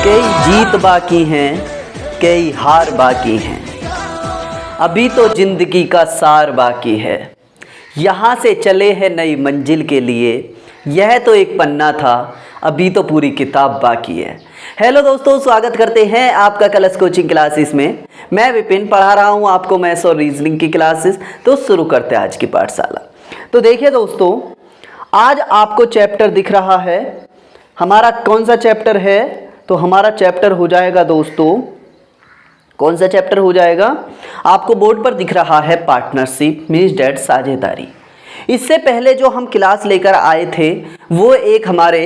कई जीत बाकी हैं, कई हार बाकी हैं, अभी तो जिंदगी का सार बाकी है। यहाँ से चले हैं नई मंजिल के लिए, यह तो एक पन्ना था, अभी तो पूरी किताब बाकी है। हेलो दोस्तों, स्वागत करते हैं आपका कलश कोचिंग क्लासेस में। मैं विपिन पढ़ा रहा हूँ आपको मैथ्स और रीजनिंग की क्लासेस। तो शुरू करते हैं आज की पाठशाला। तो देखिए दोस्तों, आज आपको चैप्टर दिख रहा है। हमारा कौन सा चैप्टर है? तो हमारा चैप्टर हो जाएगा दोस्तों, कौन सा चैप्टर हो जाएगा? आपको बोर्ड पर दिख रहा है पार्टनरशिप मीन्स डेट, साझेदारी। इससे पहले जो हम क्लास लेकर आए थे वो एक हमारे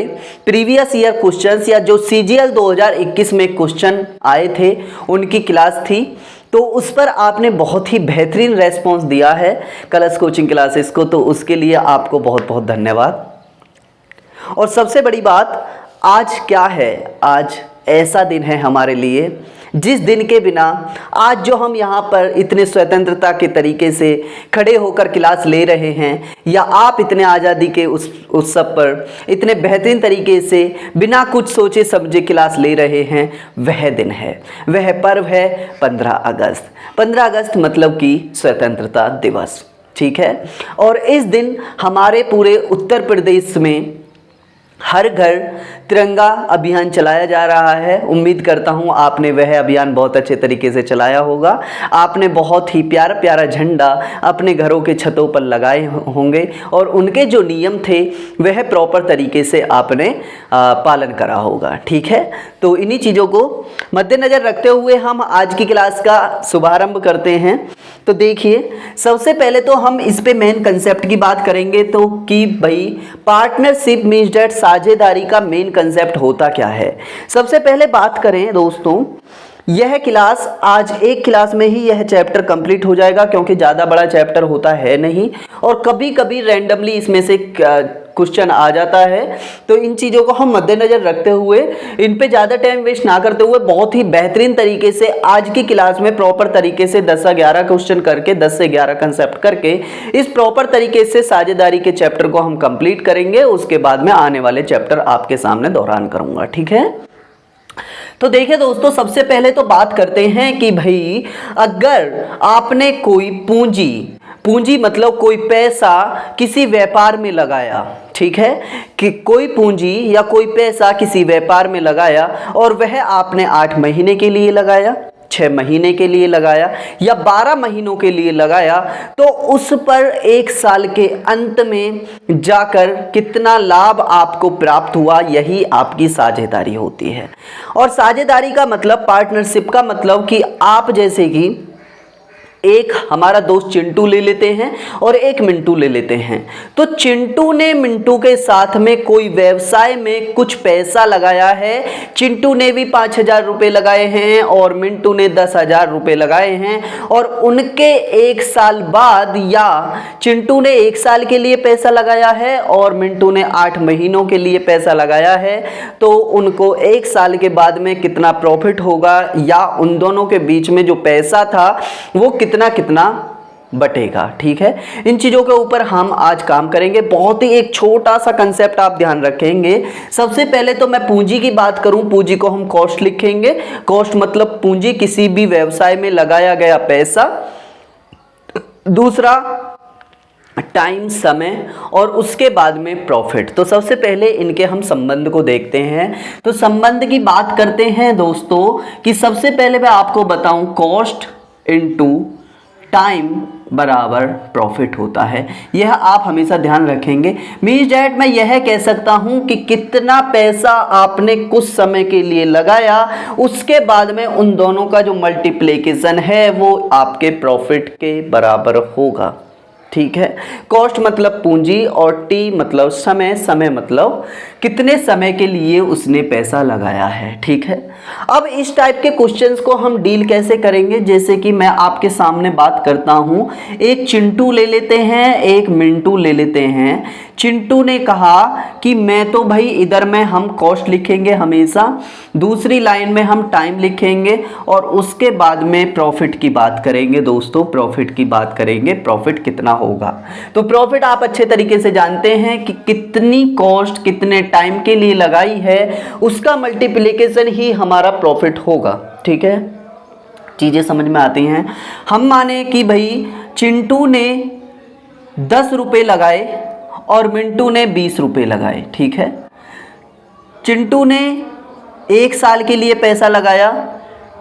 प्रीवियस ईयर क्वेश्चंस या जो सीजीएल 2021 में क्वेश्चन आए थे उनकी क्लास थी। तो उस पर आपने बहुत ही बेहतरीन रेस्पॉन्स दिया है कलश कोचिंग क्लासेस को, तो उसके लिए आपको बहुत बहुत धन्यवाद। और सबसे बड़ी बात, आज क्या है? आज ऐसा दिन है हमारे लिए जिस दिन के बिना आज जो हम यहाँ पर इतने स्वतंत्रता के तरीके से खड़े होकर क्लास ले रहे हैं, या आप इतने आज़ादी के उस उत्सव पर इतने बेहतरीन तरीके से बिना कुछ सोचे समझे क्लास ले रहे हैं, वह दिन है, वह पर्व है 15 अगस्त। 15 अगस्त मतलब कि स्वतंत्रता दिवस, ठीक है। और इस दिन हमारे पूरे उत्तर प्रदेश में हर घर तिरंगा अभियान चलाया जा रहा है। उम्मीद करता हूँ आपने वह अभियान बहुत अच्छे तरीके से चलाया होगा। आपने बहुत ही प्यारा प्यारा झंडा अपने घरों के छतों पर लगाए होंगे और उनके जो नियम थे वह प्रॉपर तरीके से आपने पालन करा होगा, ठीक है। तो इन्हीं चीज़ों को मद्देनज़र रखते हुए हम आज की क्लास का शुभारंभ करते हैं। तो देखिए, सबसे पहले तो हम इस पे मेन कंसेप्ट की बात करेंगे, तो कि भाई पार्टनरशिप मीन्स डेट, साझेदारी का मेन कंसेप्ट होता क्या है। सबसे पहले बात करें दोस्तों, यह क्लास आज एक क्लास में ही यह चैप्टर कंप्लीट हो जाएगा, क्योंकि ज़्यादा बड़ा चैप्टर होता है नहीं और कभी कभी रैंडमली इसमें से क्वेश्चन आ जाता है। तो इन चीज़ों को हम मद्देनज़र रखते हुए, इन पे ज़्यादा टाइम वेस्ट ना करते हुए, बहुत ही बेहतरीन तरीके से आज की क्लास में प्रॉपर तरीके से 10 से 11 क्वेश्चन करके, 10 से 11 कंसेप्ट करके इस प्रॉपर तरीके से साझेदारी के चैप्टर को हम कंप्लीट करेंगे। उसके बाद में आने वाले चैप्टर आपके सामने दोहरान करूँगा, ठीक है। तो देखिए दोस्तों, सबसे पहले तो बात करते हैं कि भाई अगर आपने कोई पूंजी मतलब कोई पैसा किसी व्यापार में लगाया, ठीक है, कि कोई पूंजी या कोई पैसा किसी व्यापार में लगाया और वह आपने 8 महीने के लिए लगाया, 6 महीने के लिए लगाया या 12 महीनों के लिए लगाया, तो उस पर 1 साल के अंत में जाकर कितना लाभ आपको प्राप्त हुआ, यही आपकी साझेदारी होती है। और साझेदारी का मतलब, पार्टनरशिप का मतलब कि आप जैसे कि एक हमारा दोस्त चिंटू ले लेते हैं और एक मिंटू ले लेते हैं। तो चिंटू ने मिंटू के साथ में कोई व्यवसाय में कुछ पैसा लगाया है। चिंटू ने भी 5,000 रुपये लगाए हैं और मिंटू ने 10,000 रुपये लगाए हैं, और उनके 1 साल बाद, या चिंटू ने 1 साल के लिए पैसा लगाया है और मिंटू ने 8 महीनों के लिए पैसा लगाया है, तो उनको 1 साल के बाद में कितना प्रॉफिट होगा, या उन दोनों के बीच में जो पैसा था वो कितना बटेगा, ठीक है। इन चीज़ों के ऊपर हम आज काम करेंगे। बहुत ही एक छोटा सा कंसेप्ट आप ध्यान रखेंगे। सबसे पहले तो मैं पूंजी की बात करूं, पूंजी को हम कॉस्ट लिखेंगे। कॉस्ट मतलब पूंजी, किसी भी व्यवसाय में लगाया गया पैसा। दूसरा टाइम, समय, और उसके बाद में प्रॉफिट। तो सबसे पहले इनके हम संबंध को देखते हैं। तो संबंध की बात करते हैं दोस्तों, कि सबसे पहले मैं आपको बताऊं, कॉस्ट इनटू टाइम बराबर प्रॉफिट होता है। यह आप हमेशा ध्यान रखेंगे। मीन्स डैट मैं यह कह सकता हूं कि कितना पैसा आपने कुछ समय के लिए लगाया, उसके बाद में उन दोनों का जो मल्टीप्लिकेशन है वो आपके प्रॉफिट के बराबर होगा, ठीक है। कॉस्ट मतलब पूंजी और टी मतलब समय, समय मतलब कितने समय के लिए उसने पैसा लगाया है, ठीक है। अब इस टाइप के क्वेश्चंस को हम डील कैसे करेंगे? जैसे कि मैं आपके सामने बात करता हूं, एक चिंटू ले लेते हैं, एक मिंटू ले लेते हैं। चिंटू ने कहा कि मैं तो भाई, इधर में हम कॉस्ट लिखेंगे हमेशा, दूसरी लाइन में हम टाइम लिखेंगे और उसके बाद में प्रॉफिट की बात करेंगे दोस्तों, प्रॉफिट की बात करेंगे, प्रॉफिट कितना होगा। तो प्रॉफिट आप अच्छे तरीके से जानते हैं कि कितनी कॉस्ट कितने टाइम के लिए लगाई है, उसका मल्टीप्लिकेशन ही हमारा हमारा प्रॉफिट होगा। ठीक है, चीज़ें समझ में आती हैं। हम माने कि भाई चिंटू ने 10 रुपये लगाए और मिंटू ने 20 रुपये लगाए। ठीक है, चिंटू ने 1 साल के लिए पैसा लगाया,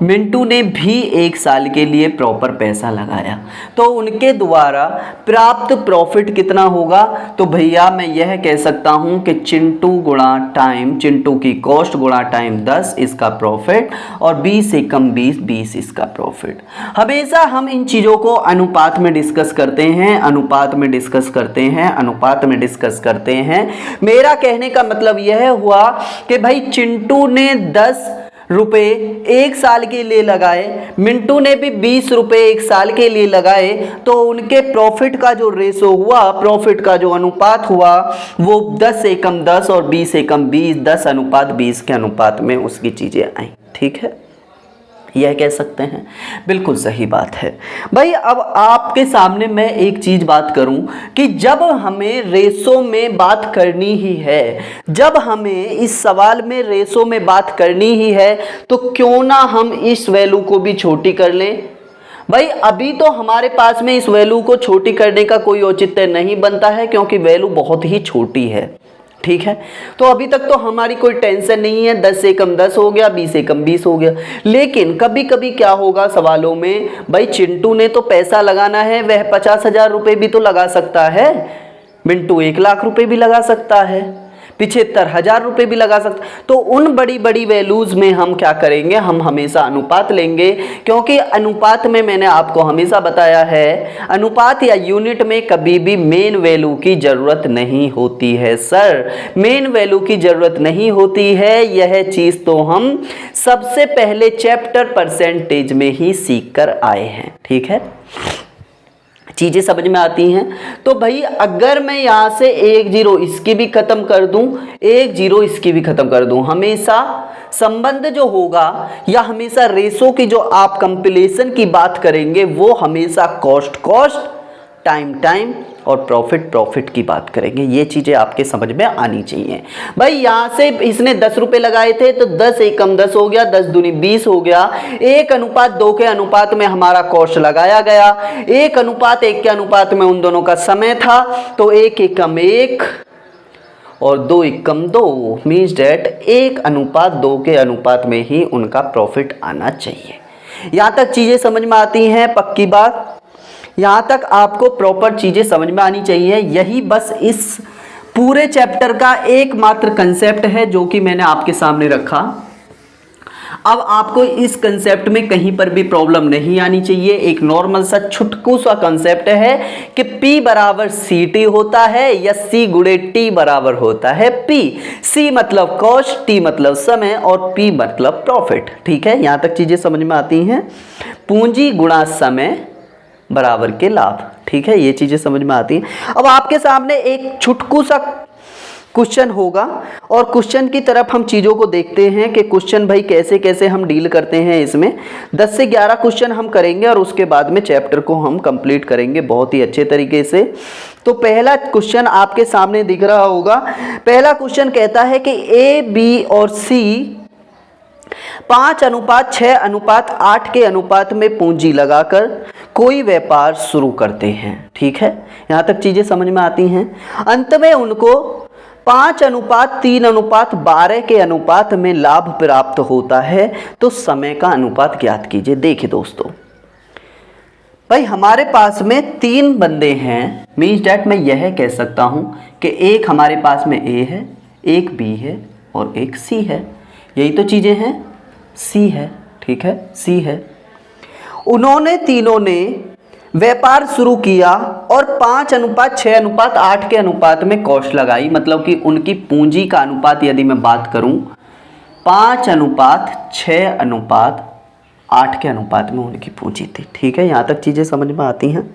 मिंटू ने भी 1 साल के लिए प्रॉपर पैसा लगाया, तो उनके द्वारा प्राप्त प्रॉफिट कितना होगा? तो भैया मैं यह कह सकता हूं कि चिंटू गुणा टाइम, चिंटू की कॉस्ट गुणा टाइम 10 इसका प्रॉफिट, और 20 से कम 20 इसका प्रॉफिट। हमेशा हम इन चीज़ों को अनुपात में डिस्कस करते हैं, अनुपात में डिस्कस करते हैं, अनुपात में डिस्कस करते हैं। मेरा कहने का मतलब यह हुआ कि भाई चिंटू ने 10 रुपये 1 साल के लिए लगाए, मिंटू ने भी 20 रुपये 1 साल के लिए लगाए, तो उनके प्रॉफिट का जो रेशो हुआ, प्रॉफिट का जो अनुपात हुआ, वो 10 से कम 10 और 20 से कम 20, 10 अनुपात 20 के अनुपात में उसकी चीज़ें आई। ठीक है, यह कह सकते हैं, बिल्कुल सही बात है भाई। अब आपके सामने मैं एक चीज़ बात करूं कि जब हमें रेशो में बात करनी ही है, जब हमें इस सवाल में रेशो में बात करनी ही है, तो क्यों ना हम इस वैल्यू को भी छोटी कर लें। भाई अभी तो हमारे पास में इस वैल्यू को छोटी करने का कोई औचित्य नहीं बनता है, क्योंकि वैल्यू बहुत ही छोटी है। ठीक है, तो अभी तक तो हमारी कोई टेंशन नहीं है, 10 से कम 10 हो गया, 20 से कम 20 हो गया। लेकिन कभी कभी क्या होगा सवालों में, भाई चिंटू ने तो पैसा लगाना है, वह 50,000 रुपये भी तो लगा सकता है, मिंटू 1 लाख रुपये भी लगा सकता है, 75,000 रुपये भी लगा सकते। तो उन बड़ी बड़ी वैल्यूज़ में हम क्या करेंगे, हम हमेशा अनुपात लेंगे, क्योंकि अनुपात में मैंने आपको हमेशा बताया है, अनुपात या यूनिट में कभी भी मेन वैल्यू की ज़रूरत नहीं होती है। सर मेन वैल्यू की ज़रूरत नहीं होती है, यह चीज़ तो हम सबसे पहले चैप्टर परसेंटेज में ही सीख कर आए हैं। ठीक है, चीज़ें समझ में आती हैं। तो भाई अगर मैं यहाँ से 1 0 इसकी भी ख़त्म कर दूँ, 1 0 इसकी भी ख़त्म कर दूँ, हमेशा संबंध जो होगा या हमेशा रेशो की जो आप कंपैरिजन की बात करेंगे, वो हमेशा कॉस्ट कॉस्ट, टाइम टाइम और प्रॉफिट प्रॉफिट की बात करेंगे। ये चीज़ें आपके समझ में आनी चाहिए। भाई यहाँ से इसने 10 रुपये लगाए थे, तो 10 से कम 10 हो गया, 10 दूनी 20 हो गया। 1:2 के अनुपात में हमारा कॉस्ट लगाया गया, 1:1 के अनुपात में उन दोनों का समय था, तो 1:1 और 2:2 मीन्स डेट 1:2 के अनुपात में ही उनका प्रॉफिट आना चाहिए। यहाँ तक चीज़ें समझ में आती हैं, पक्की बात। यहाँ तक आपको प्रॉपर चीज़ें समझ में आनी चाहिए। यही बस इस पूरे चैप्टर का एकमात्र कंसेप्ट है जो कि मैंने आपके सामने रखा। अब आपको इस कंसेप्ट में कहीं पर भी प्रॉब्लम नहीं आनी चाहिए। एक नॉर्मल सा छुटकू सा कंसेप्ट है कि P बराबर CT होता है या C गुणे T बराबर होता है P। C मतलब कॉस्ट, T मतलब समय और P मतलब प्रॉफिट। ठीक है, यहाँ तक चीज़ें समझ में आती हैं। पूंजी गुणा समय बराबर के लाभ। ठीक है, ये चीज़ें समझ में आती हैं। अब आपके सामने एक छुटकू सा क्वेश्चन होगा और क्वेश्चन की तरफ हम चीज़ों को देखते हैं कि क्वेश्चन भाई कैसे कैसे हम डील करते हैं। इसमें 10 से 11 क्वेश्चन हम करेंगे और उसके बाद में चैप्टर को हम कंप्लीट करेंगे बहुत ही अच्छे तरीके से। तो पहला क्वेश्चन आपके सामने दिख रहा होगा। पहला क्वेश्चन कहता है कि A, B और C 5:6:8 के अनुपात में पूंजी लगाकर कोई व्यापार शुरू करते हैं। ठीक है, यहाँ तक चीज़ें समझ में आती हैं। अंत में उनको 5:3:12 के अनुपात में लाभ प्राप्त होता है, तो समय का अनुपात ज्ञात कीजिए। देखिए दोस्तों, भाई हमारे पास में 3 बंदे हैं, मीन्स डैट मैं यह कह सकता हूँ कि एक हमारे पास में A है, एक B है और एक C है। यही तो चीज़ें हैं, C है। ठीक है, C है। उन्होंने तीनों ने व्यापार शुरू किया और 5:6:8 के अनुपात में कॉस्ट लगाई। मतलब कि उनकी पूंजी का अनुपात यदि मैं बात करूं, 5:6:8 के अनुपात में उनकी पूंजी थी। ठीक है, यहाँ तक चीज़ें समझ में आती हैं।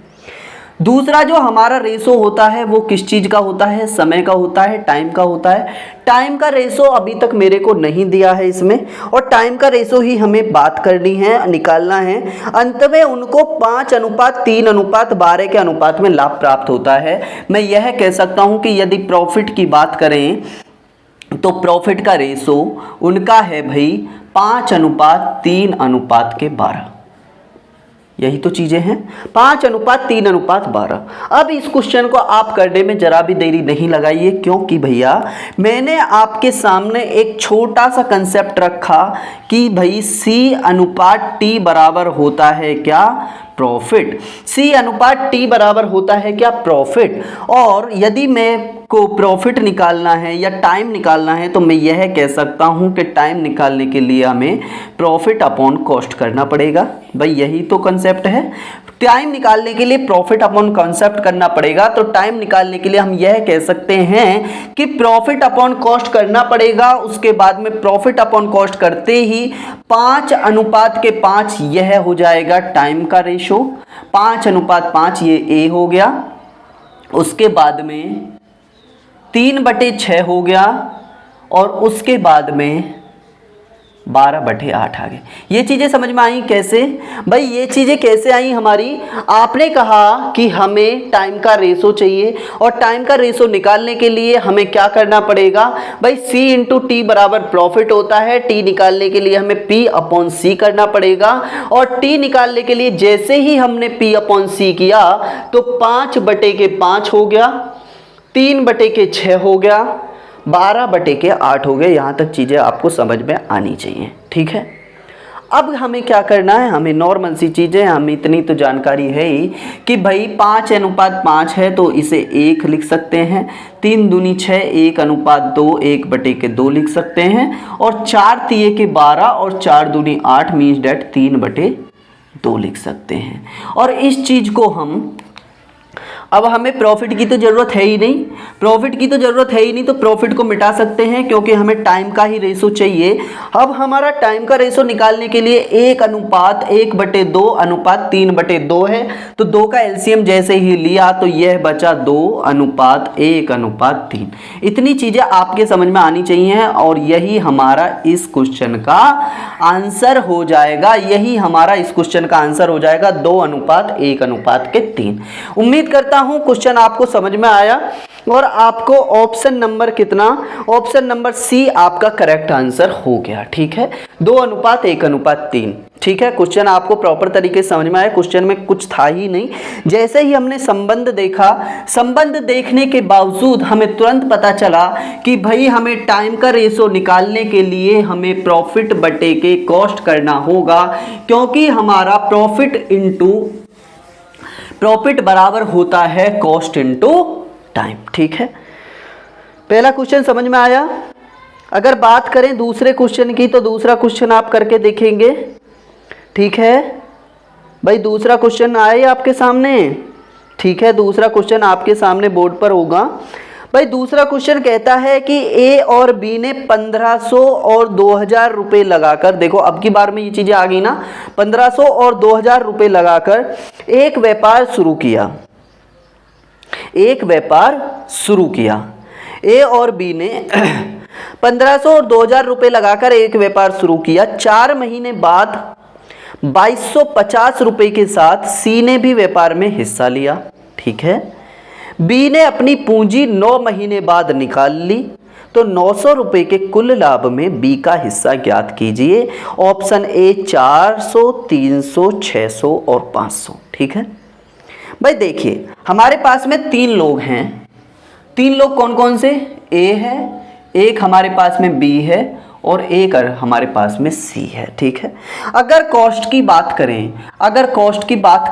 दूसरा जो हमारा रेशो होता है वो किस चीज़ का होता है, समय का होता है, टाइम का होता है। टाइम का रेशो अभी तक मेरे को नहीं दिया है इसमें, और टाइम का रेशो ही हमें बात करनी है, निकालना है। अंत में उनको 5:3:12 के अनुपात में लाभ प्राप्त होता है। मैं यह कह सकता हूँ कि यदि प्रॉफिट की बात करें तो प्रॉफिट का रेशो उनका है भाई 5:3:12। यही तो चीजें हैं, 5:3:12। अब इस क्वेश्चन को आप करने में जरा भी देरी नहीं लगाइए, क्योंकि भैया मैंने आपके सामने एक छोटा सा कंसेप्ट रखा कि भाई C/T बराबर होता है क्या, प्रॉफिट। C/T बराबर होता है क्या, प्रॉफिट। और यदि मैं को प्रॉफिट निकालना है या टाइम निकालना है तो मैं यह कह सकता हूं कि टाइम निकालने के लिए हमें प्रॉफिट अपॉन कॉस्ट करना पड़ेगा। भाई यही तो कंसेप्ट है, टाइम निकालने के लिए प्रॉफिट अपॉन कॉन्सेप्ट करना पड़ेगा। तो टाइम निकालने के लिए हम यह कह सकते हैं कि प्रॉफिट अपॉन कॉस्ट करना पड़ेगा। उसके बाद में प्रॉफिट अपॉन कॉस्ट करते ही 5:5 यह हो जाएगा टाइम का रेशो, 5:5 ये ए हो गया। उसके बाद में 3/6 हो गया और उसके बाद में 12/8 आ गए। ये चीज़ें समझ में आई कैसे? भाई ये चीज़ें कैसे आई हमारी, आपने कहा कि हमें टाइम का रेशो चाहिए और टाइम का रेशो निकालने के लिए हमें क्या करना पड़ेगा, भाई C/T बराबर प्रॉफिट होता है। T निकालने के लिए हमें P/C करना पड़ेगा और T निकालने के लिए जैसे ही हमने P/C किया तो 5/5 हो गया, 3/6 हो गया, 12/8 हो गए। यहाँ तक चीज़ें आपको समझ में आनी चाहिए, ठीक है। अब हमें क्या करना है, हमें नॉर्मल सी चीज़ें, हमें इतनी तो जानकारी है ही कि भाई 5:5 है तो इसे 1 लिख सकते हैं, 3 दूनी 6, 1:2, 1/2 लिख सकते हैं और 4 तिये के 12 और 4 दूनी 8 मीन्स डेट 3/2 लिख सकते हैं। और इस चीज़ को हम, अब हमें प्रॉफिट की तो ज़रूरत है ही नहीं, तो प्रॉफिट को मिटा सकते हैं क्योंकि हमें टाइम का ही रेशो चाहिए। अब हमारा टाइम का रेशो निकालने के लिए 1:1/2:3/2 है, तो 2 का एलसीएम जैसे ही लिया तो यह बचा 2:1:3। इतनी चीज़ें आपके समझ में आनी चाहिए और यही हमारा इस क्वेश्चन का आंसर हो जाएगा, 2:1:3। उम्मीद करता हूं क्वेश्चन आपको समझ में आया और आपको ऑप्शन नंबर कितना, ऑप्शन नंबर सी आपका करेक्ट आंसर हो गया, ठीक है, 2:1:3। ठीक है, क्वेश्चन आपको प्रॉपर तरीके से समझ में आया। क्वेश्चन में कुछ था ही नहीं, जैसे ही हमने संबंध देखा, संबंध देखने के बावजूद हमें तुरंत पता चला कि भाई हमें टाइम का रेशो निकालने के लिए हमें प्रॉफिट बटे के कॉस्ट करना होगा, क्योंकि हमारा प्रॉफिट बराबर होता है कॉस्ट इनटू टाइम। ठीक है, पहला क्वेश्चन समझ में आया। अगर बात करें दूसरे क्वेश्चन की तो दूसरा क्वेश्चन आप करके देखेंगे। ठीक है भाई, दूसरा क्वेश्चन आया आपके सामने। ठीक है, दूसरा क्वेश्चन आपके सामने बोर्ड पर होगा। भाई दूसरा क्वेश्चन कहता है कि ए और बी ने 1500 और 2000 रुपये लगाकर, देखो अब की बार में ये चीजें आ गई ना, 1500 और 2000 रुपये लगाकर एक व्यापार शुरू किया। ए और बी ने 1500 और 2000 रुपये लगाकर एक व्यापार शुरू किया। 4 महीने बाद 2250 रुपये के साथ सी ने भी व्यापार में हिस्सा लिया। ठीक है, बी ने अपनी पूंजी 9 महीने बाद निकाल ली, तो 900 रुपये के कुल लाभ में बी का हिस्सा ज्ञात कीजिए। ऑप्शन ए 400, 300, 600 और 500। ठीक है भाई, देखिए हमारे पास में 3 लोग हैं। 3 लोग कौन कौन से? ए है, एक हमारे पास में बी है और एक हमारे पास में सी है। ठीक है, अगर कॉस्ट की बात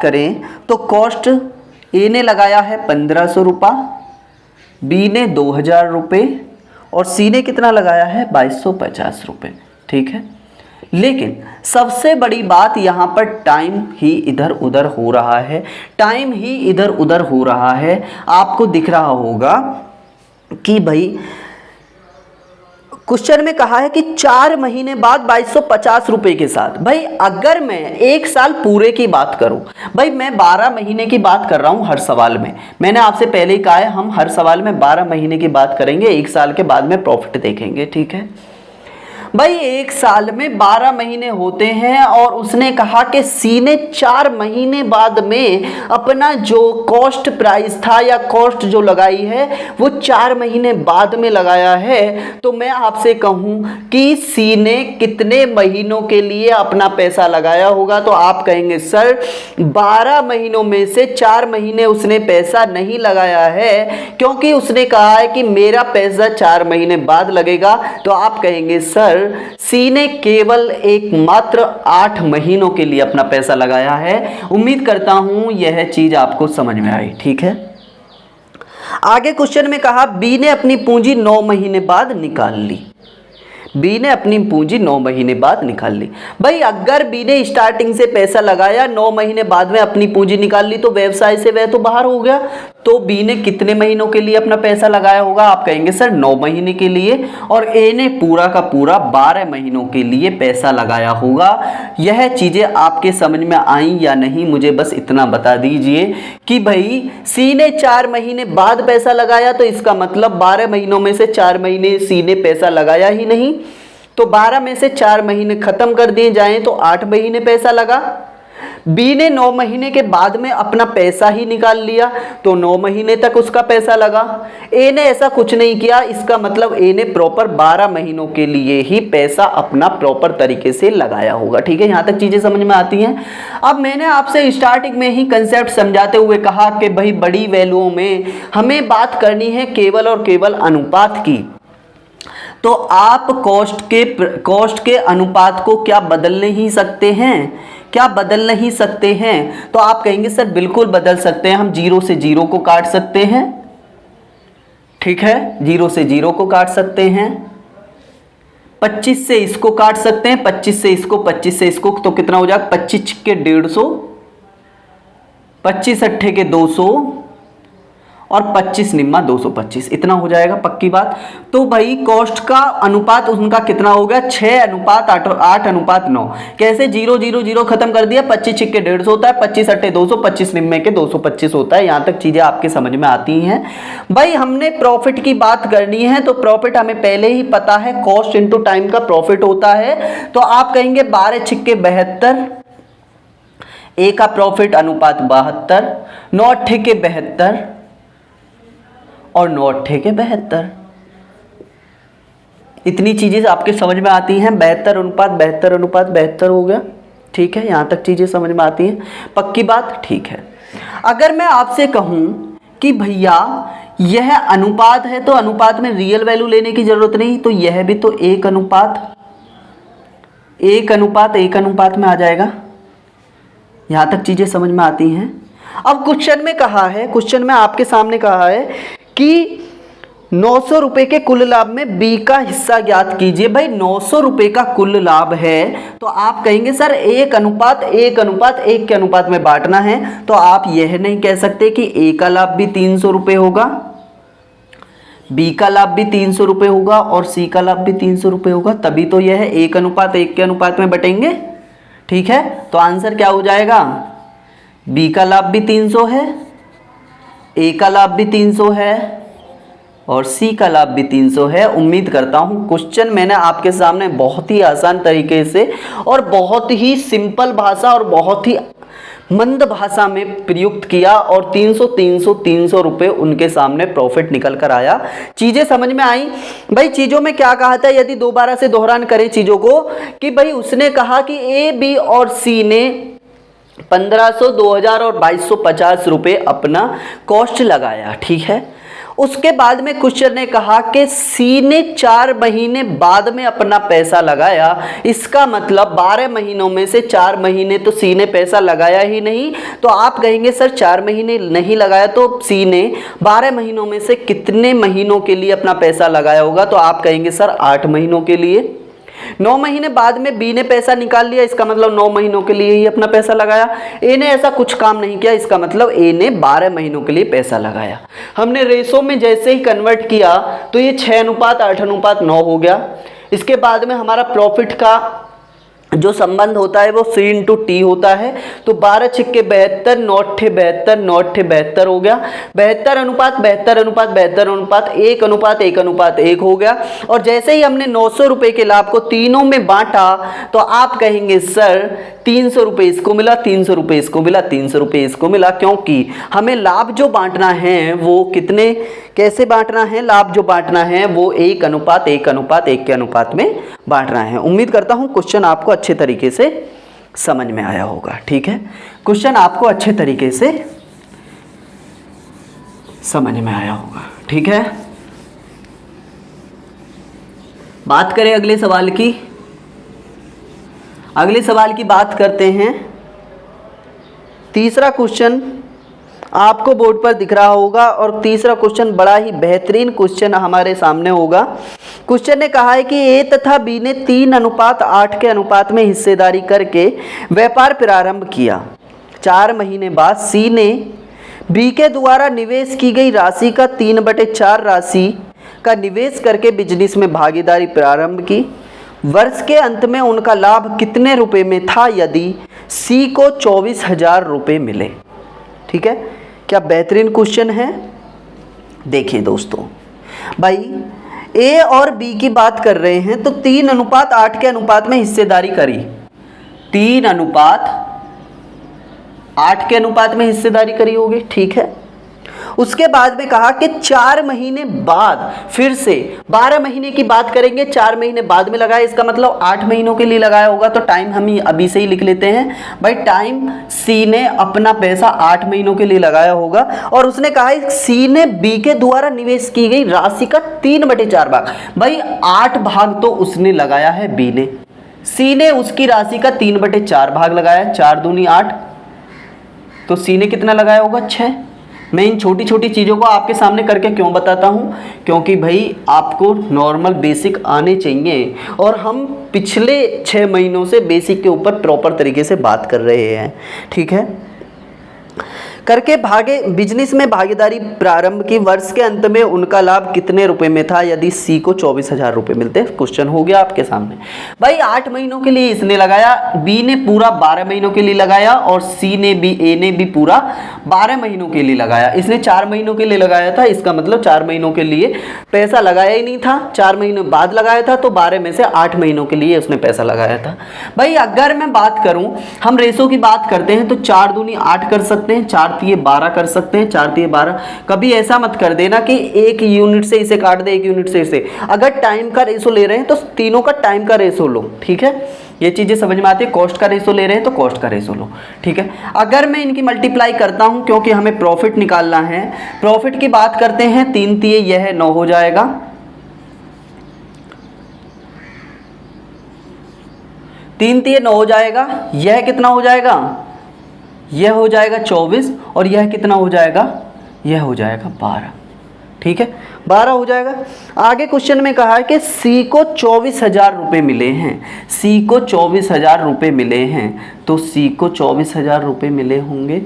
करें तो कॉस्ट ए ने लगाया है 1500 रुपये, बी ने 2000 रुपये और सी ने कितना लगाया है 2250 रुपये। ठीक है, लेकिन सबसे बड़ी बात यहाँ पर टाइम ही इधर उधर हो रहा है। आपको दिख रहा होगा कि भाई क्वेश्चन में कहा है कि 4 महीने बाद 2250 रुपये के साथ। भाई अगर मैं 1 साल पूरे की बात करूं, भाई मैं 12 महीने की बात कर रहा हूं हर सवाल में। मैंने आपसे पहले ही कहा है हम हर सवाल में 12 महीने की बात करेंगे, 1 साल के बाद में प्रॉफिट देखेंगे। ठीक है भाई एक साल में 12 महीने होते हैं और उसने कहा कि सी ने 4 महीने बाद में अपना जो कॉस्ट प्राइस था या कॉस्ट जो लगाई है वो 4 महीने बाद में लगाया है। तो मैं आपसे कहूं कि सी ने कितने महीनों के लिए अपना पैसा लगाया होगा, तो आप कहेंगे सर 12 महीनों में से 4 महीने उसने पैसा नहीं लगाया है, क्योंकि उसने कहा है कि मेरा पैसा 4 महीने बाद लगेगा। तो आप कहेंगे सर सी ने केवल एकमात्र 8 महीनों के लिए अपना पैसा लगाया है। उम्मीद करता हूं यह चीज आपको समझ में आई। ठीक है, आगे क्वेश्चन में कहा बी ने अपनी पूंजी 9 महीने बाद निकाल ली। बी ने अपनी पूंजी 9 महीने बाद निकाल ली। भाई अगर बी ने स्टार्टिंग से पैसा लगाया, 9 महीने बाद में अपनी पूंजी निकाल ली, तो व्यवसाय से वह तो बाहर हो गया। तो बी ने कितने महीनों के लिए अपना पैसा लगाया होगा? आप कहेंगे सर 9 महीने के लिए। और ए ने पूरा का पूरा 12 महीनों के लिए पैसा लगाया होगा। यह चीजें आपके समझ में आई या नहीं, मुझे बस इतना बता दीजिए कि भाई सी ने 4 महीने बाद पैसा लगाया, तो इसका मतलब 12 महीनों में से 4 महीने सी ने पैसा लगाया ही नहीं। तो 12 में से 4 महीने खत्म कर दिए जाएं तो 8 महीने पैसा लगा। बी ने 9 महीने के बाद में अपना पैसा ही निकाल लिया, तो 9 महीने तक उसका पैसा लगा। ए ने ऐसा कुछ नहीं किया, इसका मतलब ए ने प्रॉपर 12 महीनों के लिए ही पैसा अपना प्रॉपर तरीके से लगाया होगा। ठीक है, यहाँ तक चीजें समझ में आती हैं। अब मैंने आपसे स्टार्टिंग में ही कंसेप्ट समझाते हुए कहा कि भाई बड़ी वैल्यूओं में हमें बात करनी है केवल और केवल अनुपात की। तो आप कॉस्ट के अनुपात को क्या बदल नहीं सकते हैं? क्या बदल नहीं सकते हैं? तो आप कहेंगे सर बिल्कुल बदल सकते हैं, हम 0 से 0 को काट सकते हैं। ठीक है, 0 से 0 को काट सकते हैं, 25 से इसको काट सकते हैं, 25 से इसको, 25 से इसको, तो कितना हो जाएगा? 25 के 150, 25 अट्ठे के 200 और 25 निम्मा 225, इतना हो जाएगा, पक्की बात। तो भाई कॉस्ट का अनुपात उनका कितना हो गया? 6:8:9। कैसे? 0 0 0 खत्म कर दिया, 25 छिक्के 150 होता है, 25 अट्ठे 200, 25 निम्मे के 225 होता है। यहां तक चीजें आपके समझ में आती हैं। भाई हमने प्रॉफिट की बात करनी है, तो प्रॉफिट हमें पहले ही पता है, कॉस्ट इंटू टाइम का प्रॉफिट होता है। तो आप कहेंगे 12 छिक्के 72, ए का प्रॉफिट अनुपात 72, 9 अट्ठे के 72 और 9 अट्ठे के 72। इतनी चीजें आपके समझ में आती हैं। 72:72 हो गया। ठीक है, यहां तक चीजें समझ में आती हैं, पक्की बात। ठीक है, अगर मैं आपसे कहूं कि भैया यह अनुपात है, तो अनुपात में रियल वैल्यू लेने की जरूरत नहीं, तो यह भी तो 1:1 में आ जाएगा। यहां तक चीजें समझ में आती हैं। अब क्वेश्चन में कहा है, क्वेश्चन में आपके सामने कहा है कि 900 रुपए के कुल लाभ में बी का हिस्सा ज्ञात कीजिए। भाई 900 रुपए का कुल लाभ है, तो आप कहेंगे सर 1:1 के अनुपात में बांटना है। तो आप यह नहीं कह सकते कि ए का लाभ भी 300 रुपए होगा, बी का लाभ भी 300 रुपए होगा और सी का लाभ भी 300 रुपए होगा, तभी तो यह 1:1 के अनुपात में बटेंगे। ठीक है, तो आंसर क्या हो जाएगा? बी का लाभ भी 300 है, ए का लाभ भी 300 है और सी का लाभ भी 300 है। उम्मीद करता हूं क्वेश्चन मैंने आपके सामने बहुत ही आसान तरीके से और बहुत ही सिंपल भाषा और बहुत ही मंद भाषा में प्रयुक्त किया और 300 रुपए उनके सामने प्रॉफिट निकल कर आया। चीजें समझ में आई? भाई चीजों में क्या कहा था, यदि दोबारा से दोहरान करें चीजों को, कि भाई उसने कहा कि ए, बी और सी ने 1500, 2000 और 2250 रुपए अपना कॉस्ट लगाया। ठीक है, उसके बाद में क्वेश्चन ने कहा कि सी ने 4 महीने बाद में अपना पैसा लगाया। इसका मतलब 12 महीनों में से 4 महीने तो सी ने पैसा लगाया ही नहीं। तो आप कहेंगे सर 4 महीने नहीं लगाया, तो सी ने 12 महीनों में से कितने महीनों के लिए अपना पैसा लगाया होगा? तो आप कहेंगे सर 8 महीनों के लिए। 9 महीने बाद में बी ने पैसा निकाल लिया, इसका मतलब 9 महीनों के लिए ही अपना पैसा लगाया। ए ने ऐसा कुछ काम नहीं किया, इसका मतलब ए ने 12 महीनों के लिए पैसा लगाया। हमने रेशो में जैसे ही कन्वर्ट किया तो ये 6:8:9 हो गया। इसके बाद में हमारा प्रॉफिट का जो संबंध होता है वो C/T होता है। तो 12 छिक्के 72, 9 अट्ठे 72, 9 अट्ठे 72 हो गया। 72 अनुपात 72 अनुपात 72 अनुपात 1 अनुपात 1 अनुपात 1 हो गया। और जैसे ही हमने 900 रुपये के लाभ को तीनों में बांटा तो आप कहेंगे सर 300 रुपये इसको मिला, 300 रुपये इसको मिला, 300 रुपये इसको मिला, क्योंकि हमें लाभ जो बांटना है वो कितने कैसे बांटना है, लाभ जो बांटना है वो 1 अनुपात 1 अनुपात 1 के अनुपात में बांटना है। उम्मीद करता हूँ क्वेश्चन आपको अच्छे तरीके से समझ में आया होगा। ठीक है, क्वेश्चन आपको अच्छे तरीके से समझ में आया होगा। ठीक है, बात करें अगले सवाल की। अगले सवाल की बात करते हैं। तीसरा क्वेश्चन आपको बोर्ड पर दिख रहा होगा और तीसरा क्वेश्चन बड़ा ही बेहतरीन क्वेश्चन हमारे सामने होगा। क्वेश्चन ने कहा है कि ए तथा बी ने 3 अनुपात 8 के अनुपात में हिस्सेदारी करके व्यापार प्रारंभ किया। 4 महीने बाद सी ने बी के द्वारा निवेश की गई राशि का 3/4 राशि का निवेश करके बिजनेस में भागीदारी प्रारंभ की। वर्ष के अंत में उनका लाभ कितने रुपए में था यदि सी को 24,000 रुपये मिले। ठीक है, क्या बेहतरीन क्वेश्चन है। देखिए दोस्तों, भाई ए और बी की बात कर रहे हैं तो 3 अनुपात 8 के अनुपात में हिस्सेदारी करी। 3 अनुपात 8 के अनुपात में हिस्सेदारी करी होगी। ठीक है, उसके बाद में कहा कि 4 महीने बाद फिर से 12 महीने की बात करेंगे, 4 महीने बाद में लगाया, इसका मतलब 8 महीनों के लिए लगाया होगा। तो टाइम हम अभी से ही लिख लेते हैं भाई। टाइम सी ने अपना पैसा 8 महीनों के लिए लगाया होगा और उसने कहा है सी ने बी के द्वारा निवेश की गई राशि का 3/4 भाग। भाई 8 भाग तो उसने लगाया है बी ने, सी ने उसकी राशि का 3/4 भाग लगाया। 4 दूनी 8, तो सी ने कितना लगाया होगा 6। मैं इन छोटी छोटी चीज़ों को आपके सामने करके क्यों बताता हूँ, क्योंकि भाई आपको नॉर्मल बेसिक आने चाहिए और हम पिछले 6 महीनों से बेसिक के ऊपर प्रॉपर तरीके से बात कर रहे हैं। ठीक है, करके बिजनेस में भागीदारी प्रारंभ की। वर्ष के अंत में उनका लाभ कितने रुपए में था यदि सी को 24,000 रुपये मिलते। क्वेश्चन हो गया आपके सामने। भाई 8 महीनों के लिए इसने लगाया, बी ने पूरा 12 महीनों के लिए लगाया और सी ने भी ए ने भी पूरा 12 महीनों के लिए लगाया। इसने 4 महीनों के लिए लगाया था, इसका मतलब 4 महीनों के लिए पैसा लगाया ही नहीं था, 4 महीने बाद लगाया था। तो 12 में से 8 महीनों के लिए उसने पैसा लगाया था। भाई अगर मैं बात करूं, हम रेशो की बात करते हैं तो 4 दूनी 8 कर सकते हैं, 4 तिये 12 कर सकते हैं, 4 तिये 12। कभी ऐसा मत कर देना कि 1 यूनिट से इसे काट दे, 1 यूनिट से इसे। अगर टाइम का रेशो ले रहे हैं तो तीनों का टाइम का रेशो लो। ठीक है, ये चीजें समझ में आती है। कॉस्ट का रेशो ले रहे हैं तो कॉस्ट का रेशो लो। ठीक है, अगर मैं इनकी मल्टीप्लाई करता हूं क्योंकि हमें प्रॉफिट निकालना है, प्रॉफिट की बात करते हैं, 3 तिये यह 9 हो जाएगा, 3 तिये 9 हो जाएगा। यह कितना हो जाएगा, यह हो जाएगा 24 और यह कितना हो जाएगा, यह हो जाएगा 12। ठीक है, 12 हो जाएगा। आगे क्वेश्चन में कहा है कि सी को 24,000 रुपये मिले हैं, सी को 24,000 रुपये मिले हैं। तो सी को 24,000 रुपये मिले होंगे।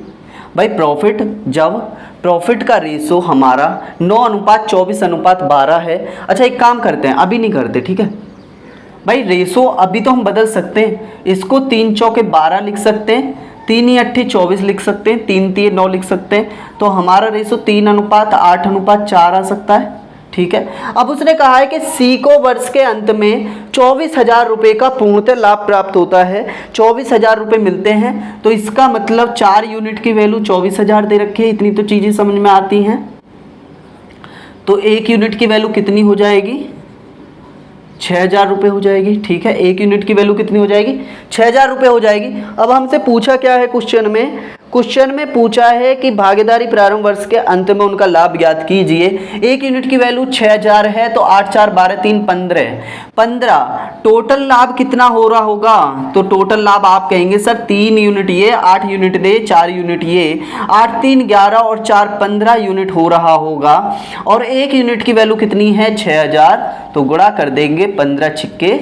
भाई प्रॉफिट, जब प्रॉफिट का रेशो हमारा 9 अनुपात 24 अनुपात 12 है। अच्छा एक काम करते हैं, अभी नहीं करते। ठीक है भाई, रेशो अभी तो हम बदल सकते हैं, इसको 3 चौके 12 लिख सकते हैं, 3 अट्ठी 24 लिख सकते हैं, 3 तिये 9 लिख सकते हैं। तो हमारा रेशो 3 अनुपात 8 अनुपात 4 आ सकता है। ठीक है, अब उसने कहा है कि सी को वर्ष के अंत में 24,000 रुपये का पूर्णतः लाभ प्राप्त होता है, 24,000 रुपये मिलते हैं। तो इसका मतलब 4 यूनिट की वैल्यू 24,000 दे रखी है। इतनी तो चीज़ें समझ में आती हैं। तो 1 यूनिट की वैल्यू कितनी हो जाएगी, 6,000 रुपये हो जाएगी। ठीक है, 1 यूनिट की वैल्यू कितनी हो जाएगी, 6,000 रुपये हो जाएगी। अब हमसे पूछा क्या है क्वेश्चन में, क्वेश्चन में पूछा है कि भागीदारी प्रारंभ वर्ष के अंत में उनका लाभ ज्ञात कीजिए। 1 यूनिट की वैल्यू 6,000 है तो 8 4 12 3 15। टोटल लाभ कितना हो रहा होगा, तो टोटल लाभ आप कहेंगे सर 3 यूनिट ये, 8 यूनिट दे, 4 यूनिट ये, 8 3 11 और 4 15 यूनिट हो रहा होगा। और 1 यूनिट की वैल्यू कितनी है 6,000, तो गुणा कर देंगे 15 छिक्के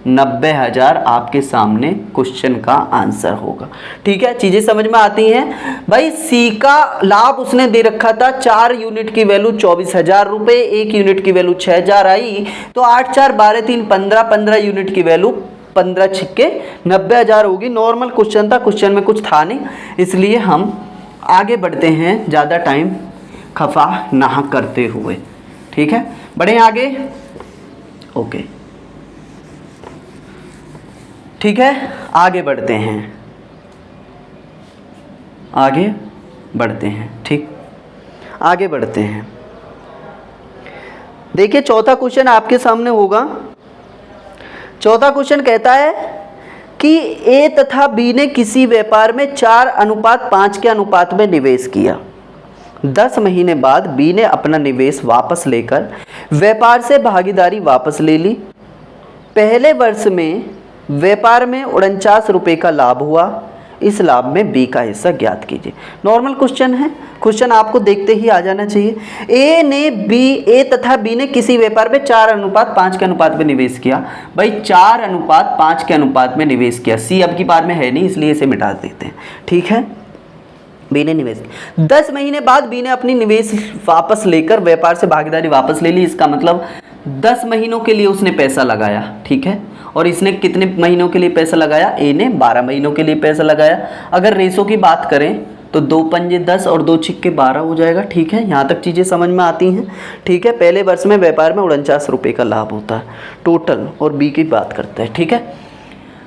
90,000 आपके सामने क्वेश्चन का आंसर होगा। ठीक है, चीजें समझ में आती हैं। भाई सी का लाभ उसने दे रखा था 4 यूनिट की वैल्यू 24,000 रुपये, 1 यूनिट की वैल्यू 6,000 आई। तो 8 4 12 3 15 यूनिट की वैल्यू 15 छिक्के 90,000 होगी। नॉर्मल क्वेश्चन था, क्वेश्चन में कुछ था नहीं, इसलिए हम आगे बढ़ते हैं ज़्यादा टाइम खफा ना करते हुए। ठीक है, बढ़े आगे। ओके, ठीक है, आगे बढ़ते हैं, आगे बढ़ते हैं। ठीक, आगे बढ़ते हैं। देखिए चौथा क्वेश्चन आपके सामने होगा। चौथा क्वेश्चन कहता है कि ए तथा बी ने किसी व्यापार में 4:5 के अनुपात में निवेश किया। 10 महीने बाद बी ने अपना निवेश वापस लेकर व्यापार से भागीदारी वापस ले ली। पहले वर्ष में व्यापार में 49 रुपये का लाभ हुआ। इस लाभ में बी का हिस्सा ज्ञात कीजिए। नॉर्मल क्वेश्चन है, क्वेश्चन आपको देखते ही आ जाना चाहिए। ए तथा बी ने किसी व्यापार में 4:5 के अनुपात में निवेश किया। भाई 4:5 के अनुपात में निवेश किया। सी अब की बार में है नहीं, इसलिए इसे मिटा देते हैं। ठीक है, बी ने निवेश 10 महीने बाद बी ने अपनी निवेश वापस लेकर व्यापार से भागीदारी वापस ले ली। इसका मतलब 10 महीनों के लिए उसने पैसा लगाया। ठीक है, और इसने कितने महीनों के लिए पैसा लगाया? ए ने 12 महीनों के लिए पैसा लगाया। अगर रेशो की बात करें तो 2 पंजे 10 और 2 छिक्के 12 हो जाएगा। ठीक है, यहाँ तक चीज़ें समझ में आती हैं। ठीक है, पहले वर्ष में व्यापार में 49 रुपये का लाभ होता है टोटल, और बी की बात करते हैं। ठीक है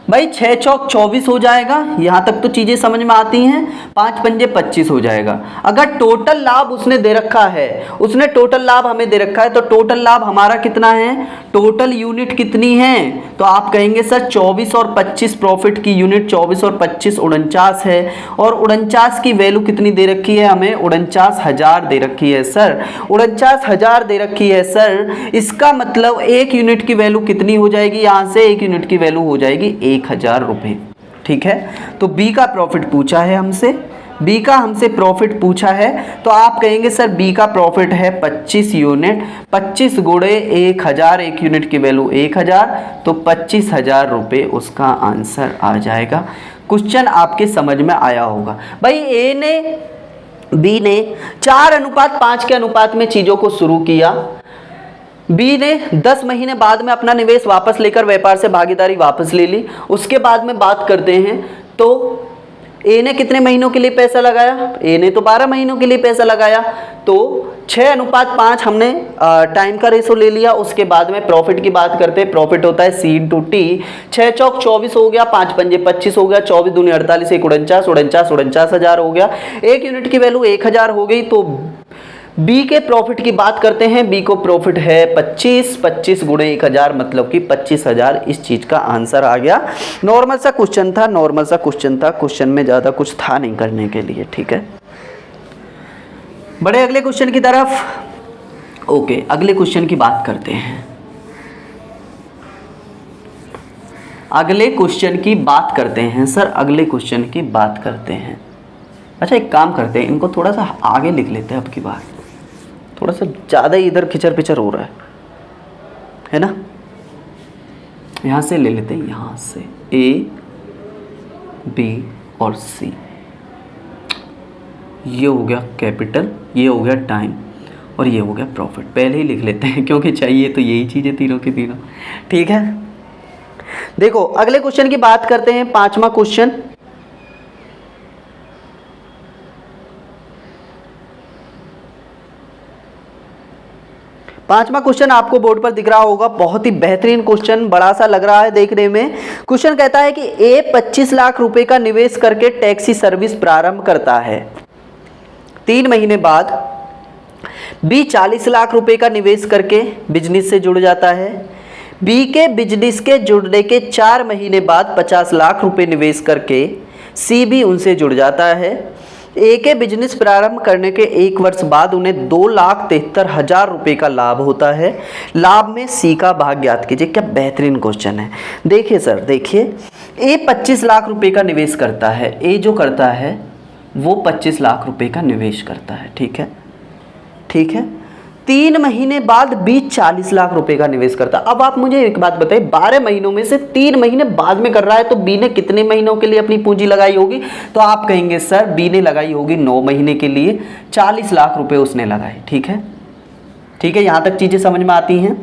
भाई, 6 चौक 24 हो जाएगा। यहाँ तक तो चीज़ें समझ में आती हैं। 5 पंजे 25 हो जाएगा। अगर टोटल लाभ उसने दे रखा है, उसने टोटल लाभ हमें दे रखा है, तो टोटल लाभ हमारा कितना है? टोटल यूनिट कितनी है? तो आप कहेंगे सर 24 और 25 प्रॉफिट की यूनिट 24 और 25 49 है। और 49 की वैल्यू कितनी दे रखी है हमें? 49,000 दे रखी है सर। 49,000 दे रखी है सर। इसका मतलब 1 यूनिट की वैल्यू कितनी हो जाएगी? यहाँ से 1 यूनिट की वैल्यू हो जाएगी 1,000 रुपये। ठीक है, तो बी का प्रॉफिट पूछा है हमसे, बी का हमसे प्रॉफिट पूछा है, तो आप कहेंगे सर बी का प्रॉफिट है 25 यूनिट। 25 गुणे 1,000, 1 यूनिट की वैल्यू 1,000, तो 25,000 रुपये उसका आंसर आ जाएगा। क्वेश्चन आपके समझ में आया होगा। भाई ए ने बी ने 4:5 के अनुपात में चीज़ों को शुरू किया। बी ने 10 महीने बाद में अपना निवेश वापस लेकर व्यापार से भागीदारी वापस ले ली। उसके बाद में बात करते हैं तो ए ने कितने महीनों के लिए पैसा लगाया? ए ने तो 12 महीनों के लिए पैसा लगाया। तो 6:5 हमने टाइम का रेशो ले लिया। उसके बाद में प्रॉफिट की बात करते हैं। प्रॉफिट होता है C/T। 6 चौक 24 हो गया, 5 पंजे 25 हो गया, 24 दूनी 48, 1 49, 49,000 हो गया। 1 यूनिट की वैल्यू 1,000 हो गई। तो बी के प्रॉफिट की बात करते हैं। बी को प्रॉफिट है 25 गुणे 1,000, मतलब कि 25,000 इस चीज़ का आंसर आ गया। नॉर्मल सा क्वेश्चन था, नॉर्मल सा क्वेश्चन था। क्वेश्चन में ज़्यादा कुछ था नहीं करने के लिए। ठीक है, बड़े अगले क्वेश्चन की तरफ। ओके, अगले क्वेश्चन की बात करते हैं। अगले क्वेश्चन की बात करते हैं सर, अगले क्वेश्चन की बात करते हैं। अच्छा, एक काम करते हैं, इनको थोड़ा सा आगे लिख लेते हैं। अब की बार थोड़ा सा ज़्यादा ही इधर खिचर पिचर हो रहा है ना। यहाँ से ले लेते हैं, यहाँ से ए बी और सी। ये हो गया कैपिटल, ये हो गया टाइम, और ये हो गया प्रॉफिट। पहले ही लिख लेते हैं क्योंकि चाहिए तो यही चीज़ें तीनों की तीनों। ठीक है, देखो अगले क्वेश्चन की बात करते हैं। 5वां क्वेश्चन। पांचवा क्वेश्चन आपको बोर्ड पर दिख रहा होगा। बहुत ही बेहतरीन क्वेश्चन, बड़ा सा लग रहा है देखने में। क्वेश्चन कहता है कि ए 25 लाख रुपए का निवेश करके टैक्सी सर्विस प्रारंभ करता है। 3 महीने बाद बी 40 लाख रुपए का निवेश करके बिजनेस से जुड़ जाता है। बी के बिजनेस के जुड़ने के 4 महीने बाद 50 लाख रुपए निवेश करके सी भी उनसे जुड़ जाता है। ए के बिजनेस प्रारंभ करने के 1 वर्ष बाद उन्हें 2,73,000 रुपये का लाभ होता है। लाभ में सी का भाग ज्ञात कीजिए। क्या बेहतरीन क्वेश्चन है। देखिए सर, देखिए ए 25 लाख रुपये का निवेश करता है। ए जो करता है वो 25 लाख रुपये का निवेश करता है। ठीक है, ठीक है। 3 महीने बाद बी 40 लाख रुपए का निवेश करता। अब आप मुझे एक बात बताइए, 12 महीनों में से 3 महीने बाद में कर रहा है, तो बी ने कितने महीनों के लिए अपनी पूंजी लगाई होगी? तो आप कहेंगे सर बी ने लगाई होगी 9 महीने के लिए, 40 लाख रुपए उसने लगाए। ठीक है, ठीक है, यहाँ तक चीज़ें समझ में आती हैं।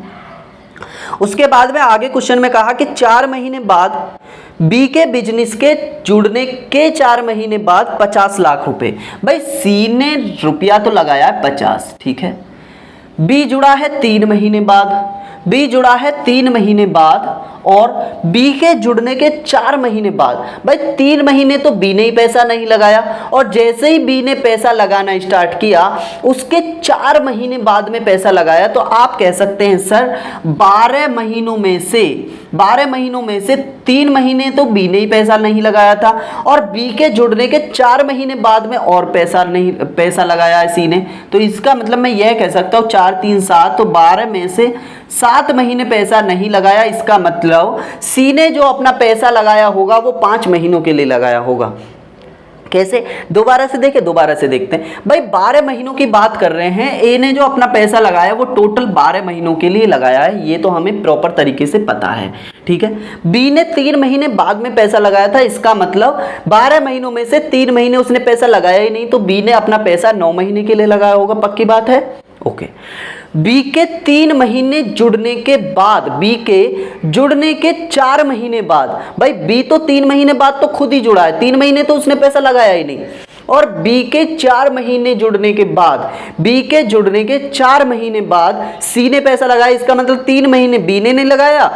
उसके बाद में आगे क्वेश्चन में कहा कि 4 महीने बाद बी के बिजनेस के जुड़ने के 4 महीने बाद 50 लाख रुपए। भाई सी ने रुपया तो लगाया है 50, ठीक है। बी जुड़ा है 3 महीने बाद, बी जुड़ा है 3 महीने बाद और बी के जुड़ने के 4 महीने बाद। भाई 3 महीने तो बी ने ही पैसा नहीं लगाया और जैसे ही बी ने पैसा लगाना स्टार्ट किया उसके 4 महीने बाद में पैसा लगाया, तो आप कह सकते हैं सर 12 महीनों में से 3 महीने तो बी ने ही पैसा नहीं लगाया था और बी के जुड़ने के 4 महीने बाद में और पैसा लगाया है सी ने। तो इसका मतलब मैं यह कह सकता हूँ 4 3 7, तो 12 में से 7 महीने पैसा नहीं लगाया। इसका मतलब सी ने जो अपना पैसा लगाया होगा वो 5 महीनों के लिए लगाया होगा। कैसे? दोबारा से देखते हैं। भाई 12 महीनों की बात कर रहे हैं, ए ने जो अपना पैसा लगाया वो टोटल 12 महीनों के लिए लगाया है, ये तो हमें प्रॉपर तरीके से पता है, ठीक है। बी ने 3 महीने बाद में पैसा लगाया था, इसका मतलब 12 महीनों में से 3 महीने उसने पैसा लगाया ही नहीं, तो बी ने अपना पैसा 9 महीने के लिए लगाया होगा, पक्की बात है, ओके। बी के 3 महीने जुड़ने के बाद, बी के जुड़ने के 4 महीने बाद, भाई बी तो 3 महीने बाद तो खुद ही जुड़ा है, 3 महीने तो उसने पैसा लगाया ही नहीं, और बी के 4 महीने जुड़ने के बाद, बी के जुड़ने के 4 महीने बाद सी ने पैसा लगाया, इसका मतलब 3 महीने बी ने नहीं लगाया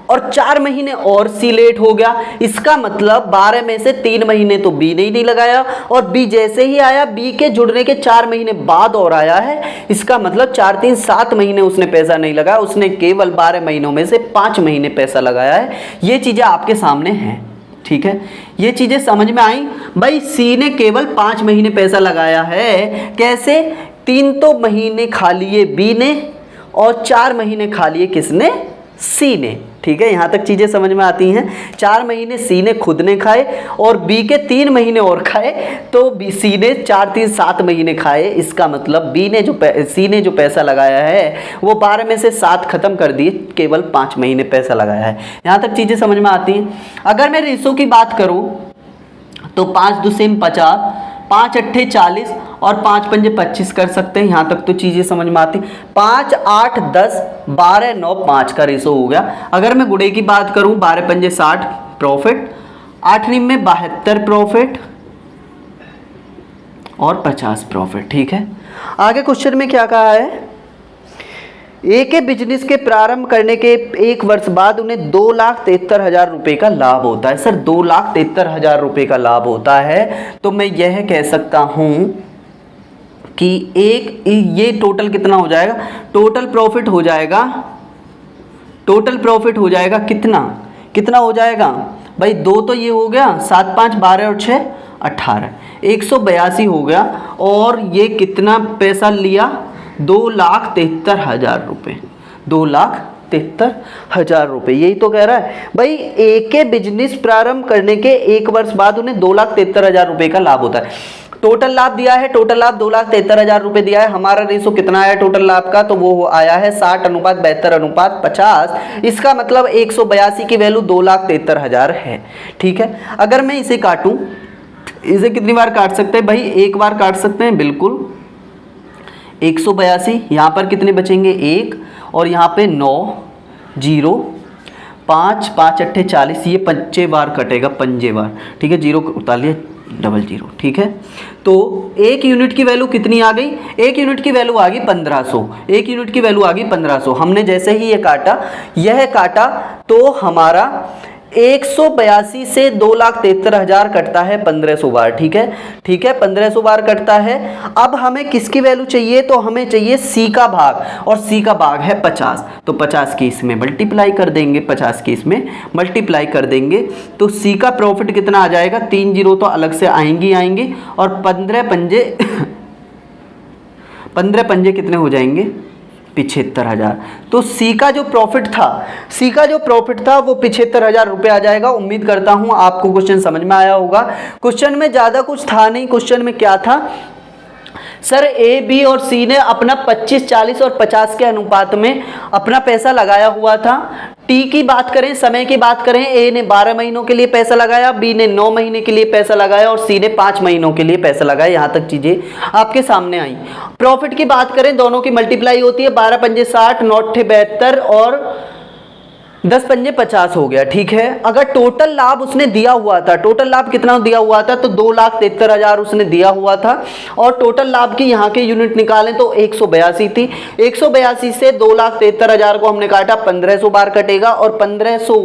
और 4 महीने और सी लेट हो गया, इसका मतलब 12 में से 3 महीने तो बी ने ही नहीं लगाया और बी जैसे ही आया बी के जुड़ने के 4 महीने बाद और आया है, इसका मतलब 4 3 7 महीने उसने पैसा नहीं लगाया, उसने केवल 12 महीनों में से 5 महीने पैसा लगाया है। ये चीज़ें आपके सामने हैं, ठीक है, ये चीज़ें समझ में आई। भाई सी ने केवल 5 महीने पैसा लगाया है, कैसे? 3 तो महीने खा लिए बी ने और 4 महीने खा लिए किसने? सी ने, ठीक है। यहाँ तक चीज़ें समझ में आती हैं। 4 महीने सी ने खुद ने खाए और बी के 3 महीने और खाए, तो बी सी ने 4 3 7 महीने खाए, इसका मतलब सी ने जो पैसा लगाया है वो 12 में से 7 खत्म कर दिए, केवल 5 महीने पैसा लगाया है। यहाँ तक चीज़ें समझ में आती हैं। अगर मैं रेशो की बात करूँ तो 5 दूसरे 50, 5 अट्ठे 40 और 5 पंजे 25 कर सकते हैं, यहाँ तक तो चीज़ें समझ में आती। 5 8 10 12 9 5 का रेशो हो गया। अगर मैं गुड़े की बात करूँ 12 पंजे 60 प्रॉफिट, 8 निम में 72 प्रॉफिट और 50 प्रॉफिट, ठीक है। आगे क्वेश्चन में क्या कहा है? ए के बिजनेस के प्रारंभ करने के 1 वर्ष बाद उन्हें 2,73,000 रुपये का लाभ होता है। सर 2,73,000 रुपये का लाभ होता है, तो मैं यह कह सकता हूँ कि ये टोटल कितना हो जाएगा? टोटल प्रॉफिट हो जाएगा कितना हो जाएगा? भाई 2 तो ये हो गया, 7 5 12 और 6 18, 182 हो गया और ये कितना पैसा लिया? 2,73,000 रुपये, 2,73,000 रुपये, यही तो कह रहा है। भाई ए के बिजनेस प्रारंभ करने के 1 वर्ष बाद उन्हें 2,73,000 रुपये का लाभ होता है। टोटल लाभ दिया है, टोटल लाभ 2,73,000 रुपये दिया है। हमारा रेशो कितना आया टोटल लाभ का? तो वो आया है 60:72:50। इसका मतलब 182 की वैल्यू 2,73,000 है, ठीक है। अगर मैं इसे काटूं, इसे कितनी बार काट सकते हैं भाई? 1 बार काट सकते हैं, बिल्कुल। 182, यहाँ पर कितने बचेंगे? 1 और यहाँ पे 9 0 5 5 अट्ठे 40, ये 5 बार कटेगा, 5 बार, ठीक है। 0 उतार लिया, 00, ठीक है। तो 1 यूनिट की वैल्यू कितनी आ गई? 1 यूनिट की वैल्यू आ गई 1500, 1 यूनिट की वैल्यू आ गई 1500। हमने जैसे ही यह काटा तो हमारा 182 से 2,73,000 कटता है 1500 बार, ठीक है, 1500 बार कटता है। अब हमें किसकी वैल्यू चाहिए? तो हमें चाहिए सी का भाग, और सी का भाग है 50, तो 50 की इसमें मल्टीप्लाई कर देंगे, 50 की इसमें मल्टीप्लाई कर देंगे तो सी का प्रॉफिट कितना आ जाएगा? 3 0 तो अलग से आएंगे और 15 पंजे कितने हो जाएंगे? 75,000। तो सी का जो प्रॉफिट था वो 75,000 रुपये आ जाएगा। उम्मीद करता हूँ आपको क्वेश्चन समझ में आया होगा। क्वेश्चन में ज़्यादा कुछ था नहीं। क्वेश्चन में क्या था? सर ए बी और सी ने अपना 25 40 और 50 के अनुपात में अपना पैसा लगाया हुआ था। टी की बात करें, समय की बात करें, ए ने 12 महीनों के लिए पैसा लगाया, बी ने 9 महीने के लिए पैसा लगाया और सी ने 5 महीनों के लिए पैसा लगाया। यहाँ तक चीज़ें आपके सामने आई। प्रॉफिट की बात करें, दोनों की मल्टीप्लाई होती है, 12 पंजे 60, 9 72 और 10 पंजे 50 हो गया। ठीक है, अगर टोटल लाभ उसने दिया हुआ था, टोटल लाभ कितना दिया हुआ था, तो 2,73,000 उसने दिया हुआ था और टोटल लाभ की यहाँ के यूनिट निकालें तो 182 थी। 182 से 2,73,000 को हमने काटा, 1500 बार कटेगा और 1500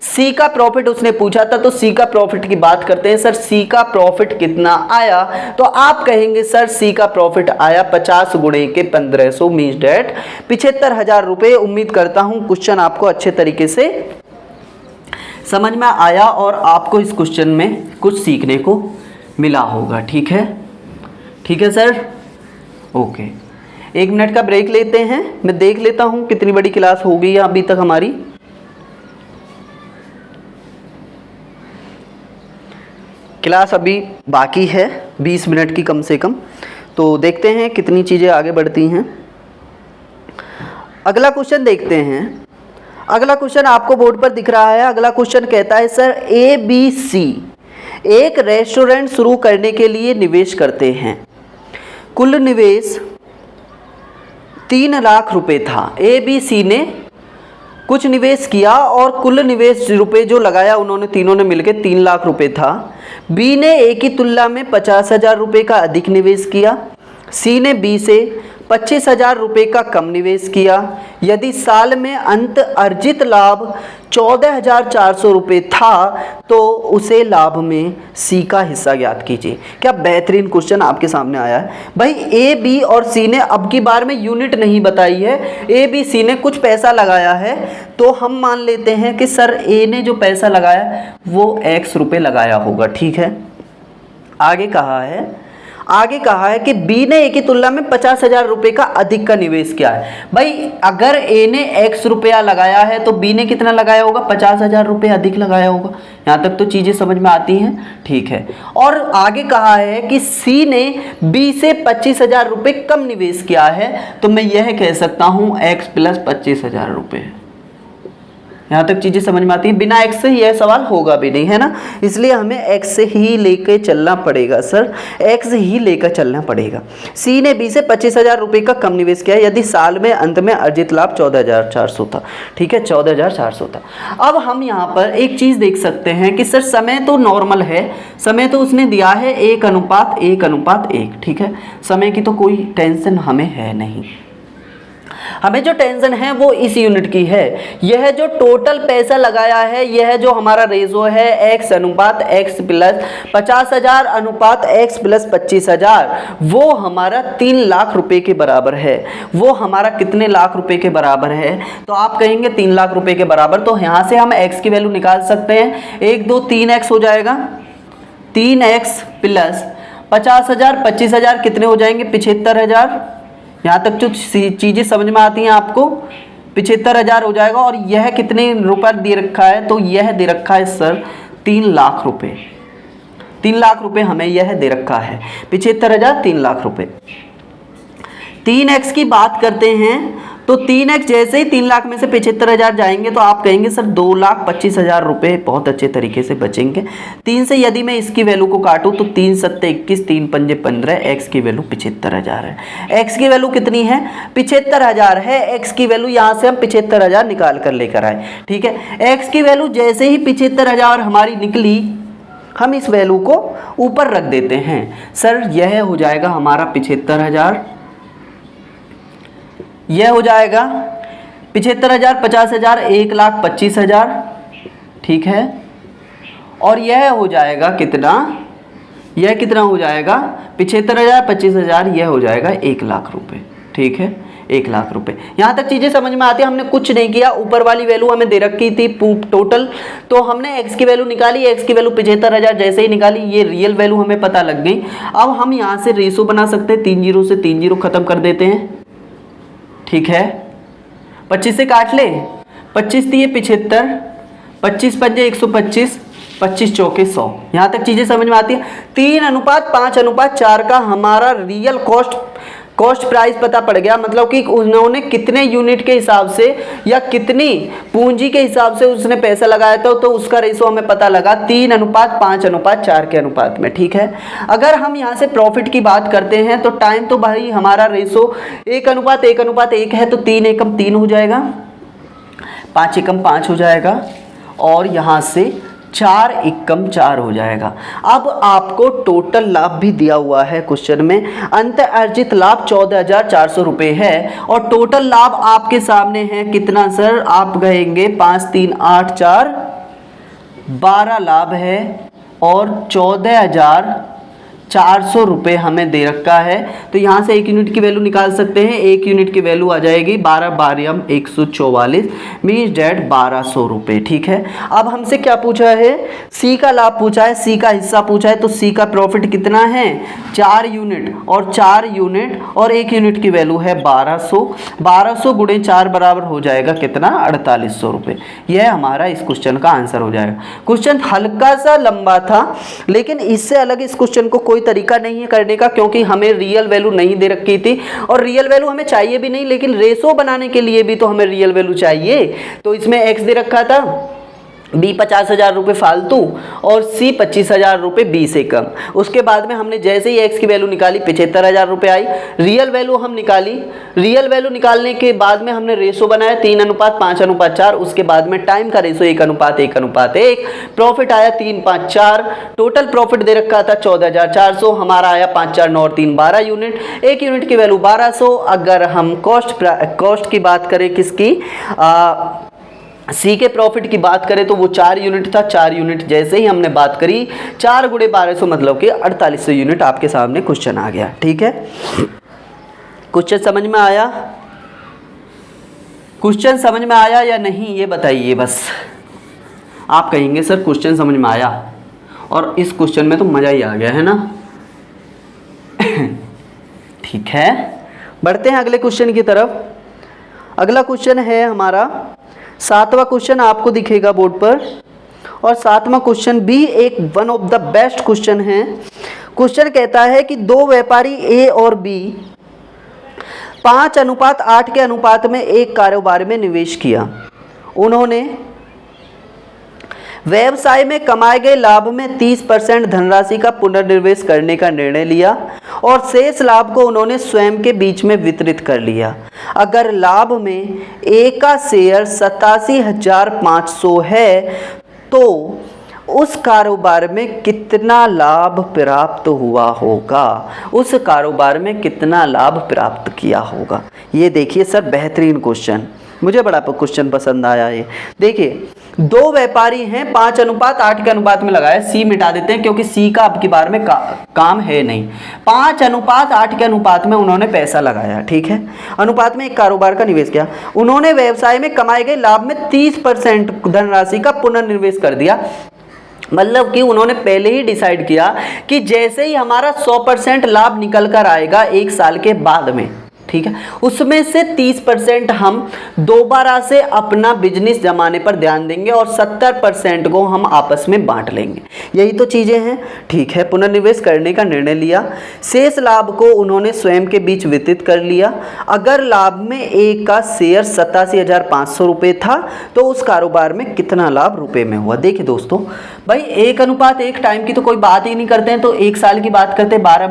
सी का प्रॉफिट उसने पूछा था, तो सी का प्रॉफिट की बात करते हैं। सर सी का प्रॉफिट कितना आया, तो आप कहेंगे सर सी का प्रॉफिट आया 50 गुणे के 1500 मीन्स डेट 75,000 रुपये। उम्मीद करता हूँ क्वेश्चन आपको अच्छे तरीके से समझ में आया और आपको इस क्वेश्चन में कुछ सीखने को मिला होगा। ठीक है, ठीक है सर, ओके। 1 मिनट का ब्रेक लेते हैं, मैं देख लेता हूं कितनी बड़ी क्लास हो गई है अभी तक हमारी। क्लास अभी बाकी है 20 मिनट की कम से कम, तो देखते हैं कितनी चीज़ें आगे बढ़ती हैं। अगला क्वेश्चन देखते हैं। अगला क्वेश्चन आपको बोर्ड पर दिख रहा है। अगला क्वेश्चन कहता है सर ABC एक रेस्टोरेंट शुरू करने के लिए निवेश करते हैं। कुल निवेश 3 लाख रुपए था। ABC ने कुछ निवेश किया और कुल निवेश रुपए जो लगाया उन्होंने तीनों ने मिलकर 3 लाख रुपए था। B ने A की तुलना में 50,000 रुपये का अधिक निवेश किया। C ने B से 25,000 रुपये का कम निवेश किया। यदि साल में अंत अर्जित लाभ 14,400 रुपये था तो उसे लाभ में सी का हिस्सा ज्ञात कीजिए। क्या बेहतरीन क्वेश्चन आपके सामने आया है भाई। ए बी और सी ने अब की बार में यूनिट नहीं बताई है। ए बी सी ने कुछ पैसा लगाया है तो हम मान लेते हैं कि सर ए ने जो पैसा लगाया वो x रुपये लगाया होगा। ठीक है, आगे कहा है कि बी ने ए की तुलना में 50,000 रुपये का अधिक का निवेश किया है। भाई अगर ए ने x रुपया लगाया है तो बी ने कितना लगाया होगा, 50,000 रुपये अधिक लगाया होगा। यहाँ तक तो चीज़ें समझ में आती हैं। ठीक है, और आगे कहा है कि सी ने बी से 25,000 रुपये कम निवेश किया है, तो मैं यह कह सकता हूँ x + 25,000 रुपये। यहाँ तक चीज़ें समझ में आती है। बिना x से यह सवाल होगा भी नहीं, है ना, इसलिए हमें x से ही लेके चलना पड़ेगा। सर x ही लेकर चलना पड़ेगा। सी ने बी से 25,000 रुपये का कम निवेश किया यदि साल में अंत में अर्जित लाभ 14,400 था। ठीक है, 14,400 था। अब हम यहाँ पर एक चीज़ देख सकते हैं कि सर समय तो नॉर्मल है, समय तो उसने दिया है 1:1:1। ठीक है, समय की तो कोई टेंशन हमें है नहीं। हमें जो टेंशन है वो इस यूनिट की है। यह जो टोटल पैसा लगाया है, यह जो हमारा रेशो है x अनुपात x + 50,000 अनुपात x + 25,000, वो हमारा 3 लाख रुपए के बराबर है। वो हमारा कितने लाख रुपए के बराबर है, तो आप कहेंगे 3 लाख रुपए के बराबर। तो यहाँ से हम x की वैल्यू निकाल सकते हैं। 1 2 3x हो जाएगा, 3x + 50,000 25,000 कितने हो जाएंगे, 75,000। यहाँ तक जो चीज़ें समझ में आती हैं आपको, 75,000 हो जाएगा। और यह कितने रुपये दे रखा है, तो यह दे रखा है सर 3 लाख रुपये। 3 लाख रुपये हमें यह दे रखा है, 75,000 3 लाख रुपये। 3x की बात करते हैं तो 3x जैसे ही 3 लाख में से 75,000 जाएंगे तो आप कहेंगे सर 2,25,000 रुपये बहुत अच्छे तरीके से बचेंगे। 3 से यदि मैं इसकी वैल्यू को काटूं तो 3 7 21, 3 5 15, x की वैल्यू 75,000 है। x की वैल्यू कितनी है, 75,000 है। x की वैल्यू यहाँ से हम 75,000 निकाल कर लेकर आए। ठीक है, x की वैल्यू जैसे ही 75,000 हमारी निकली, हम इस वैल्यू को ऊपर रख देते हैं। सर यह हो जाएगा हमारा 75,000, यह हो जाएगा 75,000 50,000 1,25,000। ठीक है, और यह हो जाएगा कितना, यह कितना हो जाएगा 75,000 25,000, यह हो जाएगा 1 लाख रुपए। ठीक है, 1 लाख रुपए। यहाँ तक चीज़ें समझ में आती है। हमने कुछ नहीं किया, ऊपर वाली वैल्यू हमें दे रखी थी टोटल, तो हमने x की वैल्यू निकाली। x की वैल्यू 75,000 जैसे ही निकाली, ये रियल वैल्यू हमें पता लग गई। अब हम यहाँ से रेशो बना सकते हैं, 3 0 से 3 0 खत्म कर देते हैं। ठीक है, 25 से काट ले, 25 दिए 75, 25 पंजे 125, 25 चौके 100। यहाँ तक चीज़ें समझ में आती है। 3:5:4 का हमारा रियल कॉस्ट कॉस्ट प्राइस पता पड़ गया, मतलब कि उन्होंने कितने यूनिट के हिसाब से या कितनी पूंजी के हिसाब से उसने पैसा लगाया था, तो उसका रेशो हमें पता लगा 3:5:4 के अनुपात में। ठीक है, अगर हम यहाँ से प्रॉफिट की बात करते हैं तो टाइम तो भाई हमारा रेशो 1:1:1 है, तो 3:3 हो जाएगा, 5:5 हो जाएगा, और यहाँ से 4:4 हो जाएगा। अब आपको टोटल लाभ भी दिया हुआ है क्वेश्चन में, अंत अर्जित लाभ 14,400 रुपये है, और टोटल लाभ आपके सामने है कितना सर, आप कहेंगे 5, 3, 8, 4, 12 लाभ है, और 14,400 रुपये हमें दे रखा है। तो यहाँ से 1 यूनिट की वैल्यू निकाल सकते हैं, 1 यूनिट की वैल्यू आ जाएगी 12/144 मीन्स डेट 1200 रुपये। ठीक है, अब हमसे क्या पूछा है, सी का लाभ पूछा है, सी का हिस्सा पूछा है, तो सी का प्रॉफिट कितना है 4 यूनिट, और 4 यूनिट और 1 यूनिट की वैल्यू है 1200, 1200 गुणे 4 बराबर हो जाएगा कितना 4800 रुपये। यह हमारा इस क्वेश्चन का आंसर हो जाएगा। क्वेश्चन हल्का सा लंबा था, लेकिन इससे अलग इस क्वेश्चन को कोई तरीका नहीं है करने का, क्योंकि हमें रियल वैल्यू नहीं दे रखी थी, और रियल वैल्यू हमें चाहिए भी नहीं, लेकिन रेशो बनाने के लिए भी तो हमें रियल वैल्यू चाहिए। तो इसमें एक्स दे रखा था, बी 50,000 रुपये फालतू, और सी 25,000 रुपये बी से कम। उसके बाद में हमने जैसे ही एक्स की वैल्यू निकाली 75,000 रुपये आई, रियल वैल्यू हम निकाली, रियल वैल्यू निकालने के बाद में हमने रेशो बनाया 3:5:4, उसके बाद में टाइम का रेशो 1:1:1, प्रॉफिट आया 354, टोटल प्रॉफिट दे रखा था 14,400, हमारा आया 5, 4, 9 और 3 12 यूनिट, 1 यूनिट की वैल्यू 1200। अगर हम कॉस्ट की बात करें, किसकी, सी के प्रॉफिट की बात करें, तो वो 4 यूनिट था, 4 यूनिट जैसे ही हमने बात करी 4 × 1200 मतलब कि 4800 यूनिट आपके सामने क्वेश्चन आ गया। ठीक है, क्वेश्चन समझ में आया, क्वेश्चन समझ में आया या नहीं ये बताइए बस। आप कहेंगे सर क्वेश्चन समझ में आया, और इस क्वेश्चन में तो मज़ा ही आ गया है ना। ठीक है, बढ़ते हैं अगले क्वेश्चन की तरफ। अगला क्वेश्चन है हमारा 7वां क्वेश्चन, आपको दिखेगा बोर्ड पर, और 7वां क्वेश्चन भी एक one of the best question है। क्वेश्चन कहता है कि 2 व्यापारी ए और बी 5:8 के अनुपात में एक कारोबार में निवेश किया। उन्होंने व्यवसाय में कमाए गए लाभ में 30% धनराशि का पुनर्निवेश करने का निर्णय लिया, और शेष लाभ को उन्होंने स्वयं के बीच में वितरित कर लिया। अगर लाभ में ए का शेयर 87,500 है, तो उस कारोबार में कितना लाभ प्राप्त हुआ होगा, उस कारोबार में कितना लाभ प्राप्त किया होगा। ये देखिए सर, बेहतरीन क्वेश्चन, मुझे बड़ा क्वेश्चन पसंद आया ये। देखिए 2 व्यापारी हैं, 5:8 के अनुपात में लगाया, सी मिटा देते हैं क्योंकि सी का अब की बार में काम है नहीं। 5:8 के अनुपात में उन्होंने पैसा लगाया, ठीक है, अनुपात में एक कारोबार का निवेश किया। उन्होंने व्यवसाय में कमाए गए लाभ में 30% धनराशि का पुनर्निवेश कर दिया। मतलब कि उन्होंने पहले ही डिसाइड किया कि जैसे ही हमारा 100% लाभ निकल कर आएगा 1 साल के बाद में, ठीक है, उसमें से 30% हम दोबारा से अपना बिजनेस जमाने पर ध्यान देंगे, और 70% को हम आपस में बांट लेंगे। यही तो चीज़ें हैं, ठीक है। पुनर्निवेश करने का निर्णय लिया, शेष लाभ को उन्होंने स्वयं के बीच वितरित कर लिया। अगर लाभ में एक का शेयर 87,500 रुपये था, तो उस कारोबार में कितना लाभ रुपए में हुआ। देखिए दोस्तों, भाई 1:1 टाइम की तो कोई बात ही नहीं करते हैं, तो 1 साल की बात करते हैं, 12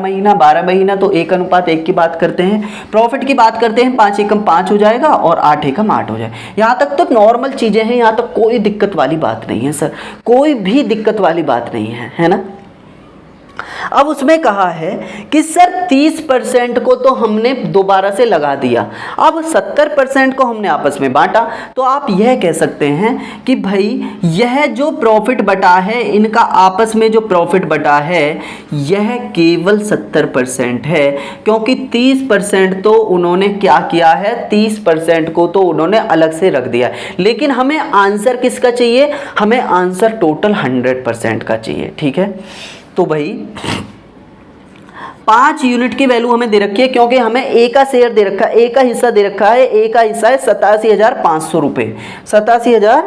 महीना तो 1:1 की बात करते हैं। प्रॉफिट की बात करते हैं, 5:5 हो जाएगा, और 8:8 हो जाएगा। यहाँ तक तो नॉर्मल चीज़ें हैं, यहाँ तक कोई दिक्कत वाली बात नहीं है सर, कोई भी दिक्कत वाली बात नहीं है ना। अब उसमें कहा है कि सर 30% को तो हमने दोबारा से लगा दिया, अब 70% को हमने आपस में बांटा। तो आप यह कह सकते हैं कि भाई यह जो प्रॉफिट बटा है, इनका आपस में जो प्रॉफिट बटा है, यह केवल 70% है, क्योंकि 30% तो उन्होंने क्या किया है, 30% को तो उन्होंने अलग से रख दिया। लेकिन हमें आंसर किसका चाहिए, हमें आंसर टोटल 100% का चाहिए, ठीक है। तो भाई 5 यूनिट की वैल्यू हमें दे रखी है, क्योंकि हमें ए का शेयर दे रखा है, ए का हिस्सा दे रखा है। ए का हिस्सा है 87,500 रुपये, 87,000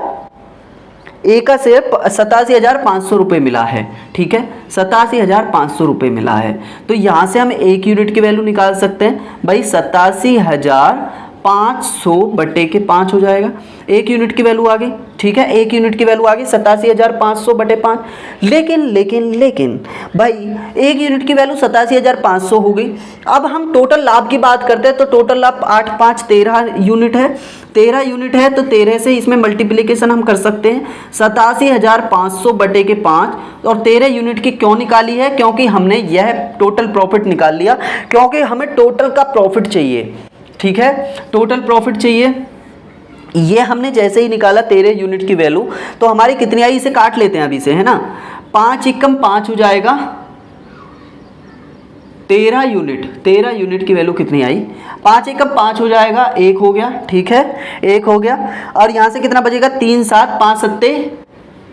ए का शेयर 87,500 रुपये मिला है, ठीक है, 87,500 रुपये मिला है। तो यहाँ से हम 1 यूनिट की वैल्यू निकाल सकते हैं भाई, 87,500 बटे के 5 हो जाएगा, 1 यूनिट की वैल्यू आ गई, ठीक है, 1 यूनिट की वैल्यू आ गई 87,500 बटे 5। लेकिन भाई 1 यूनिट की वैल्यू 87,500 हो गई। अब हम टोटल लाभ की बात करते हैं तो टोटल लाभ 8 5 13 यूनिट है, 13 यूनिट है, तो 13 से इसमें मल्टीप्लिकेशन हम कर सकते हैं, 87,500 बटे के 5। और 13 यूनिट की क्यों निकाली है? क्योंकि हमने यह टोटल प्रॉफिट निकाल लिया, क्योंकि हमें टोटल का प्रॉफिट चाहिए, ठीक है, टोटल प्रॉफिट चाहिए। ये हमने जैसे ही निकाला 13 यूनिट की वैल्यू, तो हमारी कितनी आई, इसे काट लेते हैं अभी से, है ना, 5 एकम 5 हो जाएगा, 13 यूनिट की वैल्यू कितनी आई, 5 एकम 5 हो जाएगा, 1 हो गया, ठीक है, 1 हो गया। और यहाँ से कितना बचेगा, 3 7 5 7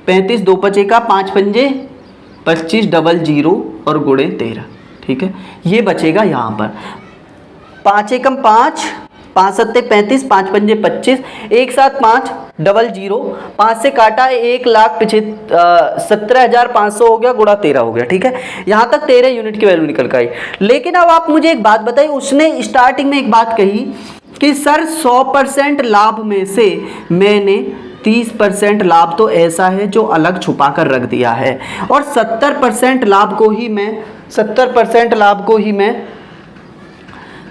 35, 2 5 का 5 पंजे 25 डबल 0 और गुणे 13, ठीक है, ये बचेगा यहाँ पर 5 एकम 5, 5 7 35, 5 पंजे 25, 1 7 5 डबल 0, 5 से काटा 1,70,500 हो गया, गुणा 13 हो गया, ठीक है, यहाँ तक 13 यूनिट की वैल्यू निकल कर आई। लेकिन अब आप मुझे एक बात बताइए, उसने स्टार्टिंग में एक बात कही कि सर 100% लाभ में से मैंने 30% लाभ तो ऐसा है जो अलग छुपा कर रख दिया है, और 70% लाभ को ही मैं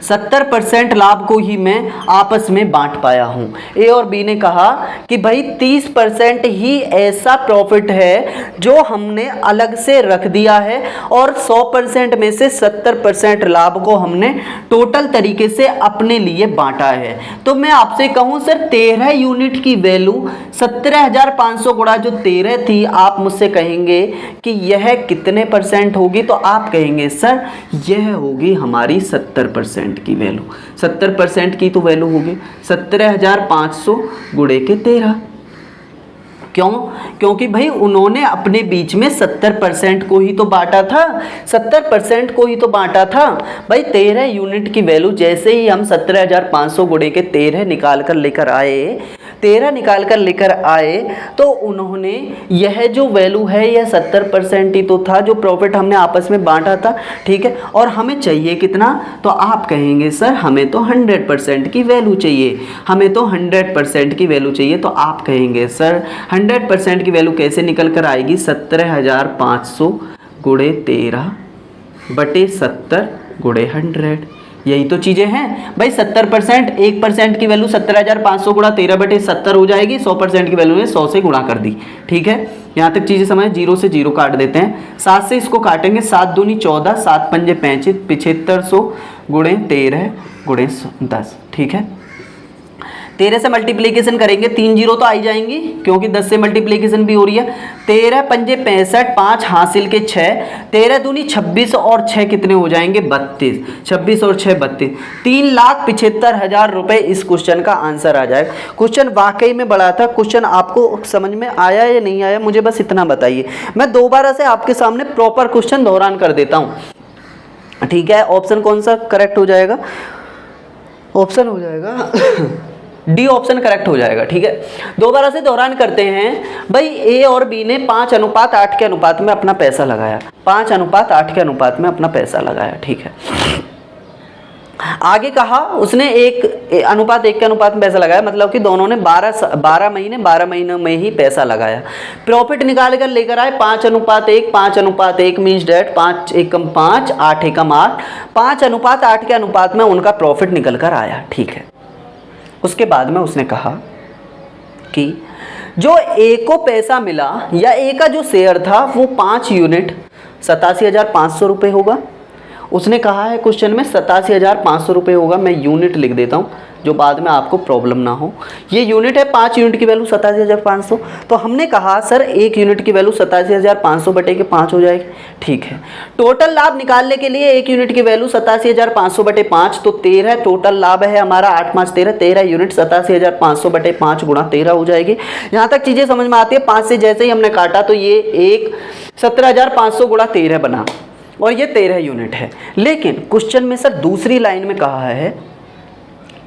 70% लाभ को ही मैं आपस में बांट पाया हूं। ए और बी ने कहा कि भाई 30% ही ऐसा प्रॉफिट है जो हमने अलग से रख दिया है, और 100% में से 70% लाभ को हमने टोटल तरीके से अपने लिए बांटा है। तो मैं आपसे कहूं सर 13 यूनिट की वैल्यू 17,500 गुणा जो 13 थी, आप मुझसे कहेंगे कि यह कितने परसेंट होगी, तो आप कहेंगे सर यह होगी हमारी 70% की वैल्यू, 70% की तो वैल्यू होगी 17,500 गुणे के 13। क्यों? क्योंकि भाई उन्होंने अपने बीच में 70% को ही तो बांटा था, 70% को ही तो बांटा था भाई। 13 यूनिट की वैल्यू जैसे ही हम 17,500 गुणे के 13 निकाल कर लेकर आए तो उन्होंने यह जो वैल्यू है यह 70% ही तो था जो प्रॉफिट हमने आपस में बांटा था, ठीक है। और हमें चाहिए कितना, तो आप कहेंगे सर हमें तो 100% की वैल्यू चाहिए, हमें तो 100% की वैल्यू चाहिए। तो आप कहेंगे सर 100% की वैल्यू कैसे निकल कर आएगी, 17,500 गुणे 13 बटे 70 गुणे 100। यही तो चीज़ें हैं भाई। 70% 1% की वैल्यू 17,500 गुणा 13 बटे 70 हो जाएगी। 100% की वैल्यू ने 100 से गुणा कर दी, ठीक है। यहाँ तक चीज़ें समझ, 0 से 0 काट देते हैं, 7 से इसको काटेंगे, 7 दूनी 14, 7 पंजे 35, 7500 गुणे 13 गुणे 10, ठीक है। 13 से मल्टीप्लीकेशन करेंगे, 3 जीरो तो आई जाएंगी क्योंकि 10 से मल्टीप्लीकेशन भी हो रही है। 13 पंजे 65, 5 हासिल के 6, 13 दूनी 26 और 6 कितने हो जाएंगे 32, 26 और 6 32, 3,75,000 रुपये इस क्वेश्चन का आंसर आ जाएगा। क्वेश्चन वाकई में बड़ा था। क्वेश्चन आपको समझ में आया या नहीं आया मुझे बस इतना बताइए। मैं दोबारा से आपके सामने प्रॉपर क्वेश्चन दोहरान कर देता हूँ, ठीक है। ऑप्शन कौन सा करेक्ट हो जाएगा, ऑप्शन हो जाएगा डी ऑप्शन करेक्ट हो जाएगा, ठीक है। दोबारा से दोहरान करते हैं भाई। ए और बी ने 5:8 के अनुपात में अपना पैसा लगाया, 5:8 के अनुपात में अपना पैसा लगाया, ठीक है। आगे कहा उसने 1:1 के अनुपात में पैसा लगाया, मतलब कि दोनों ने 12 महीने में ही पैसा लगाया। प्रॉफिट निकाल कर लेकर आए 5:1, 5:1 मीन्स डेट 5 एकम 5, 8 एकम 8, 5:8 के अनुपात में उनका प्रॉफिट निकल कर आया, ठीक है। उसके बाद में उसने कहा कि जो ए को पैसा मिला या ए का जो शेयर था वो 5 यूनिट 87,500 रुपये होगा। उसने कहा है क्वेश्चन में 87,500 रुपये होगा। मैं यूनिट लिख देता हूँ जो बाद में आपको प्रॉब्लम ना हो। ये यूनिट है, 5 यूनिट की वैल्यू 87,500। तो हमने कहा सर 1 यूनिट की वैल्यू 87,500 बटे के 5 हो जाएगी, ठीक है। टोटल लाभ निकालने के लिए 1 यूनिट की वैल्यू 87,500 बटे 5, तो 13 टोटल लाभ है हमारा। 8 5 13, 13 यूनिट 87,500 बटे 5 गुणा 13 हो जाएगी। यहाँ तक चीज़ें समझ में आती है। 5 से जैसे ही हमने काटा तो ये एक 17,500 गुणा 13 बना और ये 13 यूनिट है। लेकिन क्वेश्चन में सर दूसरी लाइन में कहा है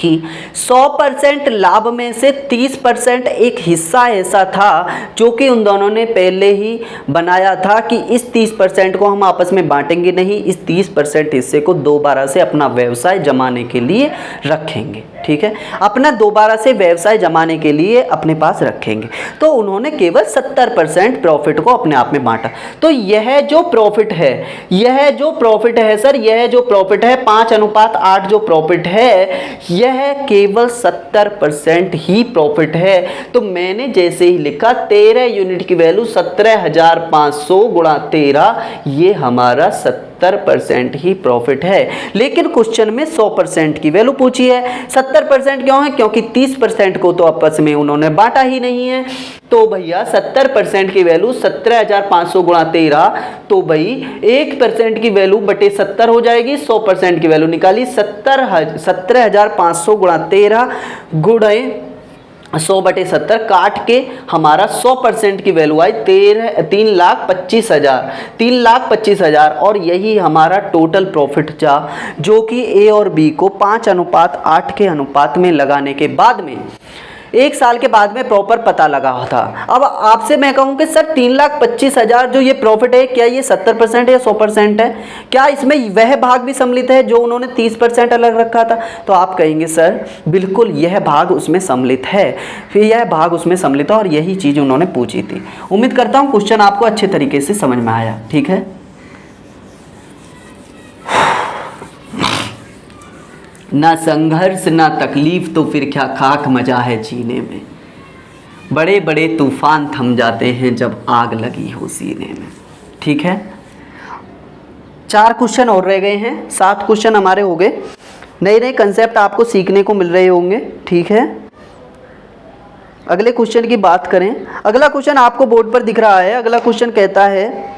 कि 100% लाभ में से 30% एक हिस्सा ऐसा था जो कि उन दोनों ने पहले ही बनाया था कि इस 30% को हम आपस में बांटेंगे नहीं, इस 30% हिस्से को दोबारा से अपना व्यवसाय जमाने के लिए रखेंगे। ठीक है, अपना दोबारा से व्यवसाय जमाने के लिए अपने पास रखेंगे। तो उन्होंने केवल 70% प्रॉफिट को अपने आप में बांटा। तो यह जो प्रॉफिट है, यह जो प्रॉफिट है सर, यह जो प्रॉफिट है 5:8 जो प्रॉफिट है, यह केवल 70% ही प्रॉफिट है। तो मैंने जैसे ही लिखा 13 यूनिट की वैल्यू 17,500 गुणा 13, ये हमारा 70% ही प्रॉफिट है। लेकिन क्वेश्चन में 100% की वैल्यू पूछी है। 70% क्यों है? क्योंकि 30% को तो आपस में उन्होंने बांटा ही नहीं है। तो भैया 70% की वैल्यू 17,500 गुणा 13, तो भाई 1% की वैल्यू बटे 70 हो जाएगी। 100% की वैल्यू निकाली 17,500 गुणा 13 गुणे 100/70 काट के हमारा 100% की वैल्यू आई 3,25,000 और यही हमारा टोटल प्रॉफिट था, जो कि ए और बी को 5:8 के अनुपात में लगाने के बाद में 1 साल के बाद में प्रॉपर पता लगा था। अब आपसे मैं कहूँ कि सर 3,25,000 जो ये प्रॉफिट है, क्या ये 70% या 100% है? क्या इसमें वह भाग भी सम्मिलित है जो उन्होंने 30% अलग रखा था? तो आप कहेंगे सर बिल्कुल यह भाग उसमें सम्मिलित है, फिर यह भाग उसमें सम्मिलित है और यही चीज़ उन्होंने पूछी थी। उम्मीद करता हूँ क्वेश्चन आपको अच्छे तरीके से समझ में आया। ठीक है, ना संघर्ष ना तकलीफ तो फिर क्या खाक मजा है जीने में, बड़े बड़े तूफान थम जाते हैं जब आग लगी हो सीने में। ठीक है, 4 क्वेश्चन और रह गए हैं, 7 क्वेश्चन हमारे हो गए। नए नए कंसेप्ट आपको सीखने को मिल रहे होंगे। ठीक है, अगले क्वेश्चन की बात करें। अगला क्वेश्चन आपको बोर्ड पर दिख रहा है। अगला क्वेश्चन कहता है,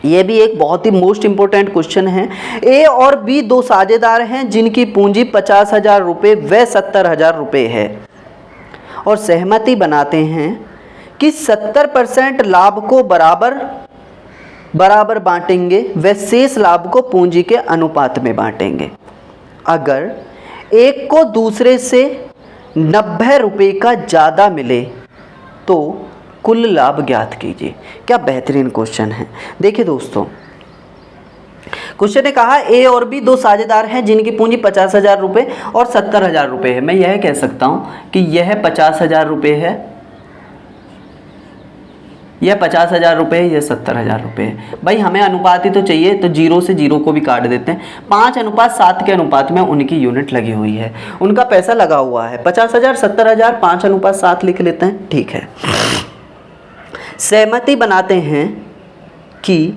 ये भी एक बहुत ही मोस्ट इंपॉर्टेंट क्वेश्चन है। ए और बी 2 साझेदार हैं जिनकी पूंजी 50,000 रुपये व 70,000 रुपये है और सहमति बनाते हैं कि 70% लाभ को बराबर बांटेंगे व शेष लाभ को पूंजी के अनुपात में बांटेंगे। अगर एक को दूसरे से 90 रुपये का ज़्यादा मिले तो कुल लाभ ज्ञात कीजिए। क्या बेहतरीन क्वेश्चन है। देखिए दोस्तों, क्वेश्चन ने कहा ए और बी 2 साझेदार हैं जिनकी पूंजी 50,000 रुपये और 70,000 रुपये है। मैं यह कह सकता हूं कि यह 50,000 रुपये है, यह 50,000 रुपये है, यह 70,000 रुपये है। भाई हमें अनुपात ही तो चाहिए, तो 0 से 0 को भी काट देते हैं। 5:7 के अनुपात में उनकी यूनिट लगी हुई है, उनका पैसा लगा हुआ है। 50,000 70,000 5:7 लिख लेते हैं। ठीक है, सहमति बनाते हैं कि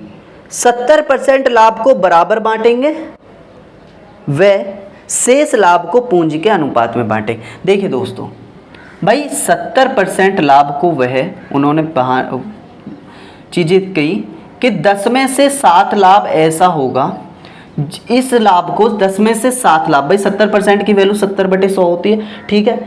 70% लाभ को बराबर बांटेंगे व शेष लाभ को पूंजी के अनुपात में बांटेंगे। देखिए दोस्तों, भाई 70% लाभ को वह उन्होंने चीज़ें कही कि 10 में से 7 लाभ ऐसा होगा, इस लाभ को 10 में से 7 लाभ, भाई 70% की वैल्यू 70/100 होती है। ठीक है,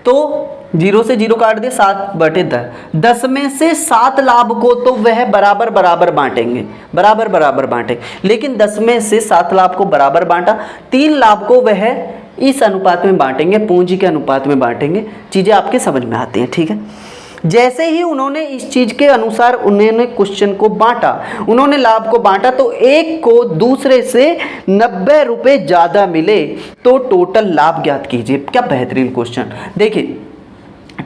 तो 0 से 0 काट दे, 7/10। 10 में से 7 लाभ को तो वह बराबर बांटेंगे, बराबर बांटेंगे। लेकिन 10 में से 7 लाभ को बराबर बांटा, 3 लाभ को वह इस अनुपात में बांटेंगे, पूंजी के अनुपात में बांटेंगे। चीज़ें आपके समझ में आती हैं। ठीक है, जैसे ही उन्होंने इस चीज़ के अनुसार उन्होंने क्वेश्चन को बांटा, उन्होंने लाभ को बांटा, तो एक को दूसरे से 90 रुपये ज़्यादा मिले तो टोटल लाभ ज्ञात कीजिए। क्या बेहतरीन क्वेश्चन। देखिए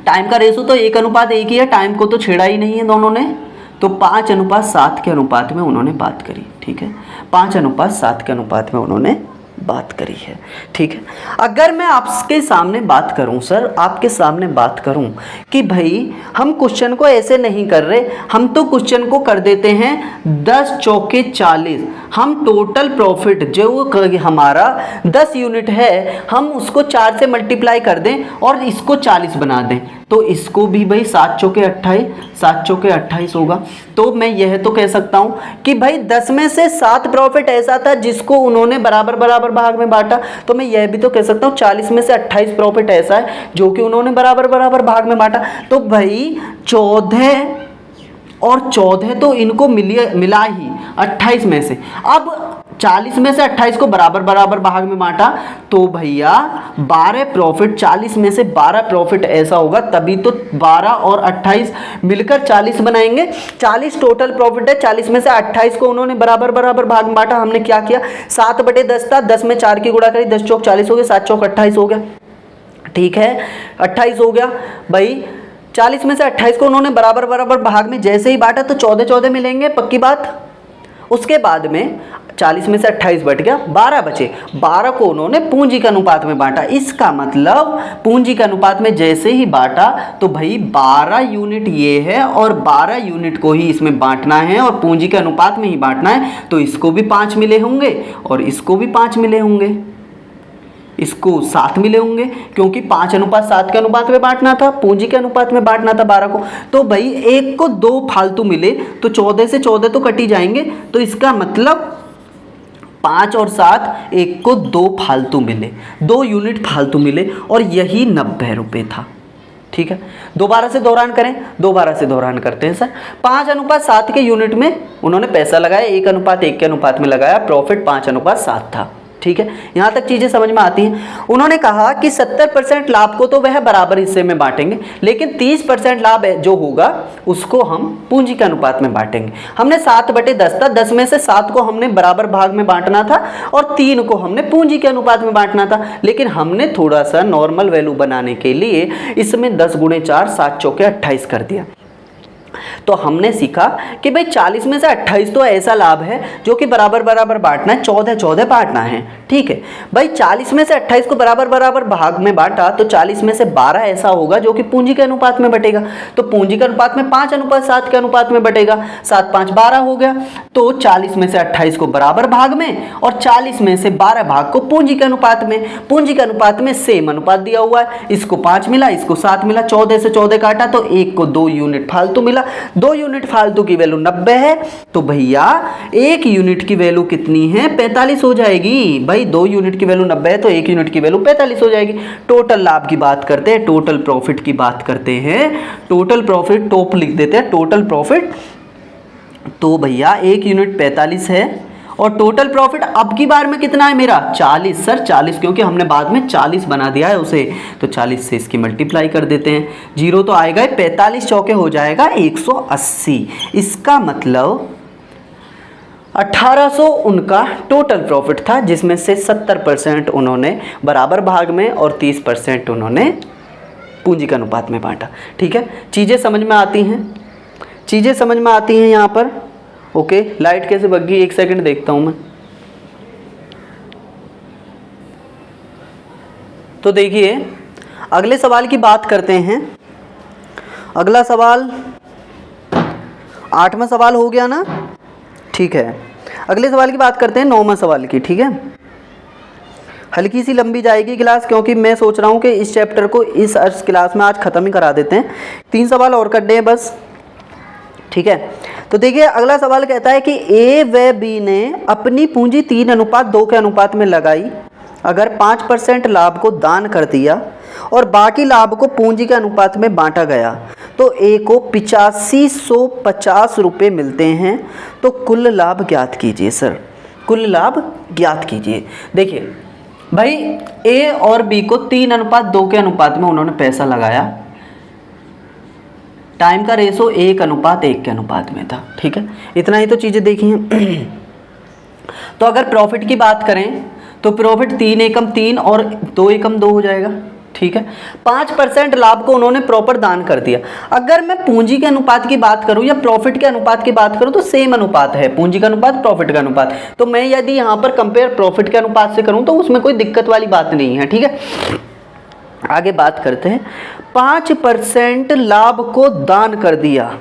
टाइम का रेशो तो 1:1 ही है, टाइम को तो छेड़ा ही नहीं है दोनों ने, तो 5:7 के अनुपात में उन्होंने बात करी। ठीक है, 5:7 के अनुपात में उन्होंने बात करी है। ठीक है, अगर मैं आपके सामने बात करूं सर, आपके सामने बात करूं कि भाई हम क्वेश्चन को ऐसे नहीं कर रहे, हम तो क्वेश्चन को कर देते हैं 10 चौके 40। हम टोटल प्रॉफिट जो हमारा 10 यूनिट है, हम उसको 4 से मल्टीप्लाई कर दें और इसको 40 बना दें, तो इसको भी भाई 7 चौके 28, 7 चौके 28 होगा। तो मैं यह तो कह सकता हूं कि भाई 10 में से 7 प्रॉफिट ऐसा था जिसको उन्होंने बराबर भाग में बांटा। तो मैं यह भी तो कह सकता हूं 40 में से 28 प्रॉफिट ऐसा है जो कि उन्होंने बराबर भाग में बांटा। तो भाई 14 और 14 तो इनको मिला ही 28 में से। अब 40 में से 28 को बराबर बराबर भाग में बांटा, तो भैया 12 प्रॉफिट, 40 में से 12 प्रॉफिट ऐसा होगा, तभी तो 12 और 28 मिलकर 40 बनाएंगे। 40 टोटल प्रॉफिट है, 40 में से 28 को उन्होंने बराबर बराबर भाग में बांटा। हमने क्या किया, 7/10 था, 10 में 4 की गुणा करी, 10 चौक 40 हो गया, 7 चौक 28 हो गया, ठीक है 28 हो गया भाई। 40 में से 28 को उन्होंने बराबर बराबर भाग में जैसे ही बांटा तो 14 मिलेंगे, पक्की बात। उसके बाद में 40 में से 28 बट गया, 12 बचे, 12 को उन्होंने पूंजी के अनुपात में बांटा। इसका मतलब पूंजी के अनुपात में जैसे ही बांटा तो भाई 12 यूनिट ये है और 12 यूनिट को ही इसमें बांटना है और पूंजी के अनुपात में ही बांटना है, तो इसको भी 5 मिले होंगे और इसको भी 5 मिले होंगे, इसको 7 मिले होंगे, क्योंकि 5:7 के अनुपात में बांटना था, पूंजी के अनुपात में बांटना था 12 को। तो भाई एक को 2 फालतू मिले तो 14 से 14 तो कट ही जाएंगे, तो इसका मतलब 5 और 7 एक को 2 फालतू मिले, 2 यूनिट फालतू मिले और यही 90 रुपये था। ठीक है, दोबारा से दोहरान करें, दोबारा से दोहरान करते हैं सर। 5:7 के यूनिट में उन्होंने पैसा लगाया, 1:1 के अनुपात में लगाया, प्रॉफिट 5:7 था। ठीक है, यहाँ तक चीज़ें समझ में आती हैं। उन्होंने कहा कि 70% लाभ को तो वह बराबर हिस्से में बांटेंगे, लेकिन 30% लाभ जो होगा उसको हम पूंजी के अनुपात में बांटेंगे। हमने 7/10 था, 10 में से 7 को हमने बराबर भाग में बांटना था और 3 को हमने पूंजी के अनुपात में बांटना था, लेकिन हमने थोड़ा सा नॉर्मल वैल्यू बनाने के लिए इसमें 10 × 4 7 चौके 28 कर दिया। तो हमने सीखा कि भाई 40 में से 28 तो ऐसा लाभ है जो कि बराबर बराबर बांटना है, 14 बांटना है। ठीक है भाई, 40 में से 28 को बराबर बराबर भाग में बांटा तो 40 में से 12 ऐसा होगा जो कि पूंजी के अनुपात में बटेगा, तो पूंजी के अनुपात में 5:7 के अनुपात में बटेगा, 7 5 12 हो गया। तो 40 में से 28 को बराबर भाग में और 40 में से 12 भाग को पूंजी के अनुपात में, पूंजी के अनुपात में सेम अनुपात दिया हुआ है, इसको 5 मिला, इसको 7 मिला, 14 से 14 काटा तो एक को 2 यूनिट फालतू मिला, 2 यूनिट फालतू की वैल्यू 90 है, तो भैया 1 यूनिट की वैल्यू कितनी है, 45 हो जाएगी। भाई 2 यूनिट की वैल्यू 90 है तो 1 यूनिट की वैल्यू 45 हो जाएगी। टोटल लाभ की बात करते हैं, टोटल प्रॉफिट की बात करते हैं, टोटल प्रॉफिट टॉप लिख देते हैं, टोटल प्रॉफिट। तो भैया 1 यूनिट 45 है और टोटल प्रॉफिट अब की बार में कितना है मेरा, 40। सर 40 क्योंकि हमने बाद में 40 बना दिया है उसे, तो 40 से इसकी मल्टीप्लाई कर देते हैं, 0 तो आएगा, 45 चौके हो जाएगा 180। इसका मतलब 1800 उनका टोटल प्रॉफिट था, जिसमें से 70% उन्होंने बराबर भाग में और 30% उन्होंने पूंजी के अनुपात में बांटा। ठीक है, चीज़ें समझ में आती हैं, चीज़ें समझ में आती हैं यहाँ पर। ओके, लाइट कैसे भग गई, 1 सेकंड देखता हूँ मैं। तो देखिए अगले सवाल की बात करते हैं। अगला सवाल 8वां सवाल हो गया ना, ठीक है। अगले सवाल की बात करते हैं 9वां सवाल की। ठीक है, हल्की सी लंबी जाएगी क्लास, क्योंकि मैं सोच रहा हूँ कि इस चैप्टर को इस क्लास में आज ख़त्म ही करा देते हैं, 3 सवाल और करने हैं बस। ठीक है, तो देखिए अगला सवाल कहता है कि ए व बी ने अपनी पूंजी 3:2 के अनुपात में लगाई। अगर 5% लाभ को दान कर दिया और बाकी लाभ को पूंजी के अनुपात में बांटा गया तो ए को 8550 रुपये मिलते हैं, तो कुल लाभ ज्ञात कीजिए। सर कुल लाभ ज्ञात कीजिए। देखिए भाई ए और बी को 3:2 के अनुपात में उन्होंने पैसा लगाया, टाइम का रेशो 1:1 के अनुपात में था। ठीक है, इतना ही तो चीज़ें देखी हैं। तो अगर प्रॉफिट की बात करें तो प्रॉफिट 3 एकम 3 और 2 एकम 2 हो जाएगा। ठीक है, 5% लाभ को उन्होंने प्रॉपर दान कर दिया। अगर मैं पूंजी के अनुपात की बात करूं या प्रॉफिट के अनुपात की बात करूं तो सेम अनुपात है, पूंजी का अनुपात प्रॉफिट का अनुपात। तो मैं यदि यहाँ पर कंपेयर प्रॉफिट के अनुपात से करूं तो उसमें कोई दिक्कत वाली बात नहीं है। ठीक है, आगे बात करते हैं। 5% लाभ को दान कर दिया।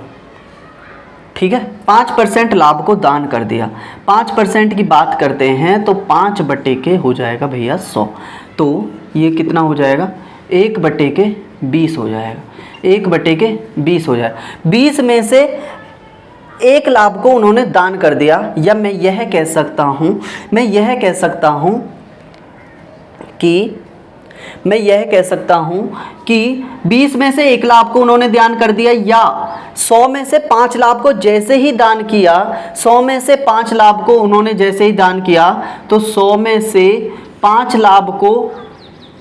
ठीक है, 5% लाभ को दान कर दिया। 5% की बात करते हैं तो 5/के हो जाएगा भैया 100, तो ये कितना हो जाएगा, 1/20 हो जाएगा, 1/20 हो जाएगा। 20 में से 1 लाभ को उन्होंने दान कर दिया, या मैं यह कह सकता हूँ कि मैं यह कह सकता हूँ कि 20 में से 1 लाभ को उन्होंने दान कर दिया, या 100 में से 5 लाभ को जैसे ही दान किया, 100 में से 5 लाभ को उन्होंने जैसे ही दान किया तो 100 में से 5 लाभ को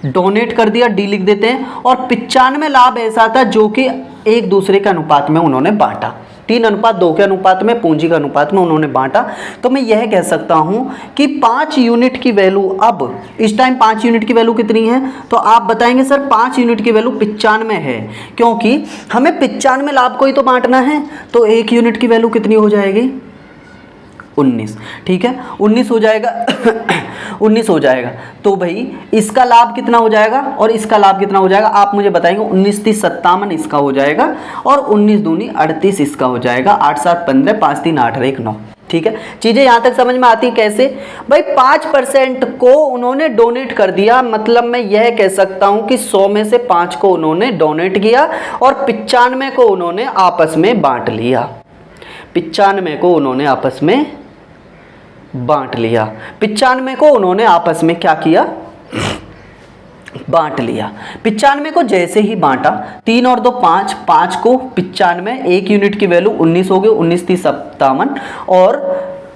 डोनेट कर दिया, डी लिख देते हैं। और 95 लाभ ऐसा था जो कि एक दूसरे के अनुपात में उन्होंने बांटा, 3:2 के अनुपात में, पूंजी के अनुपात में उन्होंने बांटा। तो मैं यह कह सकता हूं कि 5 यूनिट की वैल्यू, अब इस टाइम 5 यूनिट की वैल्यू कितनी है, तो आप बताएंगे सर 5 यूनिट की वैल्यू 95 है, क्योंकि हमें 95 लाभ को ही तो बांटना है। तो 1 यूनिट की वैल्यू कितनी हो जाएगी, 19। ठीक है, 19 हो जाएगा 19 हो जाएगा। तो भाई इसका लाभ कितना हो जाएगा और इसका लाभ कितना हो जाएगा, आप मुझे बताएंगे। 19 3 57 इसका हो जाएगा और 19 दूनी 38 इसका हो जाएगा। 8 7 15, 5 3 8 1 9। ठीक है, चीज़ें यहाँ तक समझ में आती कैसे भाई। 5% को उन्होंने डोनेट कर दिया, मतलब मैं यह कह सकता हूँ कि 100 में से 5 को उन्होंने डोनेट किया और 95 को उन्होंने आपस में बांट लिया। 95 को उन्होंने आपस में बांट लिया। 95 को उन्होंने आपस में क्या किया, बांट लिया। 95 को जैसे ही बांटा, 3 और 2 5, 5 को 95, 1 यूनिट की वैल्यू 19 हो गई, 19 3 57 और